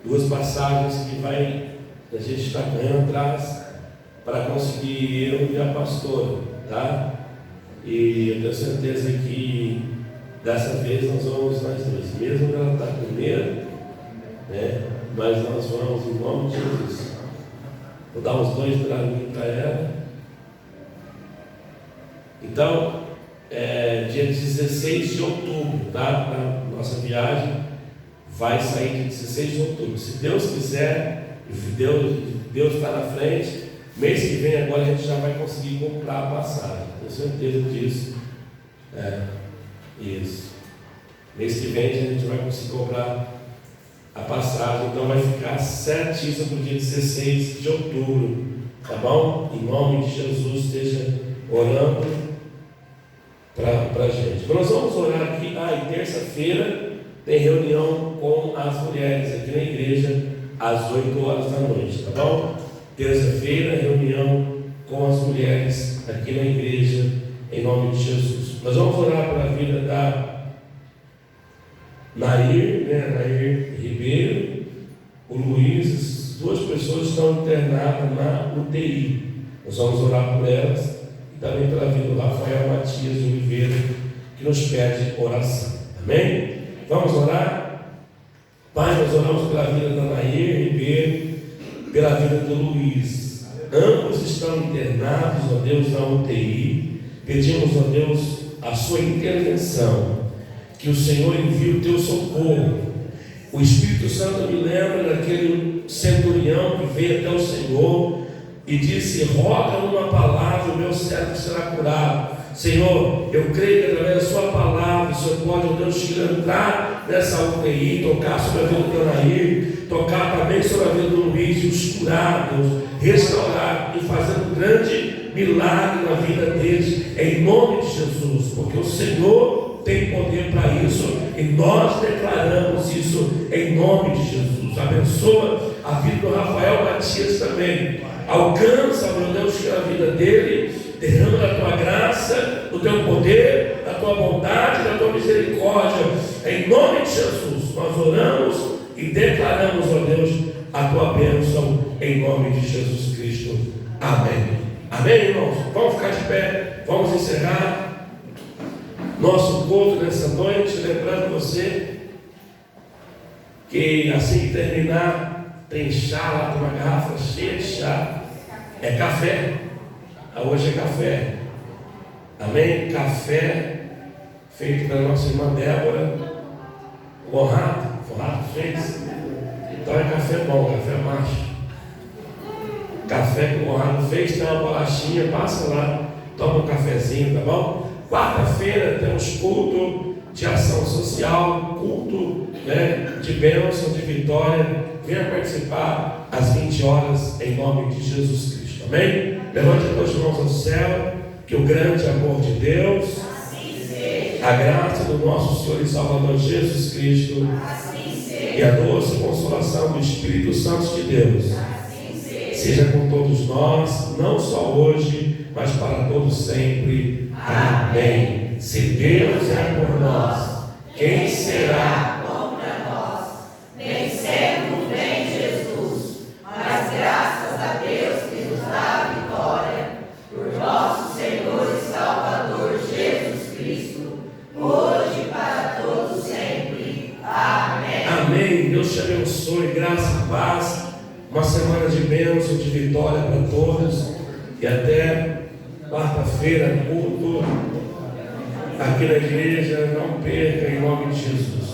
duas passagens que a gente está correndo atrás para conseguir eu e a pastora, tá? E eu tenho certeza que dessa vez nós vamos nós dois, mesmo que ela está com medo, né? Mas nós vamos em nome de Jesus. Vou dar uns 2 draminhos para ela. Então, dia 16 de outubro, tá? A nossa viagem vai sair dia 16 de outubro. Se Deus quiser, Deus está na frente, mês que vem agora a gente já vai conseguir comprar a passagem. Tenho certeza disso. Isso. Mês que vem a gente vai conseguir comprar a passagem, então vai ficar certíssimo para o dia 16 de outubro, tá bom? Em nome de Jesus, esteja orando para a gente. Nós vamos orar aqui, e terça-feira tem reunião com as mulheres aqui na igreja, às 8 horas da noite, tá bom? Terça-feira, reunião com as mulheres aqui na igreja, em nome de Jesus. Nós vamos orar pela vida da Nair Ribeiro, o Luiz, 2 pessoas estão internadas na UTI. Nós vamos orar por elas e também pela vida do Rafael Matias Oliveira, que nos pede oração. Amém? Vamos orar? Pai, nós oramos pela vida da Nair Ribeiro, pela vida do Luiz. Ambos estão internados, ó Deus, na UTI. Pedimos, ó Deus, a sua intervenção. Que o Senhor envie o teu socorro. O Espírito Santo me lembra daquele centurião que veio até o Senhor e disse: roga uma palavra, o meu servo será curado. Senhor, eu creio que através da sua palavra o Senhor pode, ó Deus, entrar nessa UTI, tocar sobre a vida do Canaí, tocar também sobre a vida do Luiz, e os curar, Deus, restaurar e fazer um grande milagre na vida deles, em nome de Jesus, porque o Senhor tem poder para isso, e nós declaramos isso em nome de Jesus. Abençoa a vida do Rafael Matias também. Alcança, meu Deus, a vida dele, derrama da tua graça, do teu poder, da tua bondade, da tua misericórdia. Em nome de Jesus, nós oramos e declaramos, ó Deus, a tua bênção em nome de Jesus Cristo. Amém. Amém, irmãos? Vamos ficar de pé, vamos encerrar nosso culto nessa noite, lembrando você que assim que terminar, tem chá lá, tem uma garrafa cheia de chá, é café, hoje é café, amém? Café feito pela nossa irmã Débora, Forrado fez, então é café bom, café macho, café que o Forrado fez, tem uma bolachinha, passa lá, toma um cafezinho, tá bom? Quarta-feira temos culto de ação social, culto, de bênção, de vitória. Venha participar às 20 horas em nome de Jesus Cristo. Amém? Levante as tuas mãos ao céu, que o grande amor de Deus, a graça do nosso Senhor e Salvador Jesus Cristo, E a doce consolação do Espírito Santo de Deus seja com todos nós, não só hoje, mas para todos sempre. Amém. Se Deus é por nós, quem será contra nós? Vencemos bem Jesus, mas graças a Deus que nos dá a vitória, por nosso Senhor e Salvador Jesus Cristo, hoje e para todos sempre. Amém. Amém. Deus te abençoe, graça e paz, uma semana de bênção, de vitória para todos, e até quarta-feira, culto aqui na igreja. Não perca, em nome de Jesus.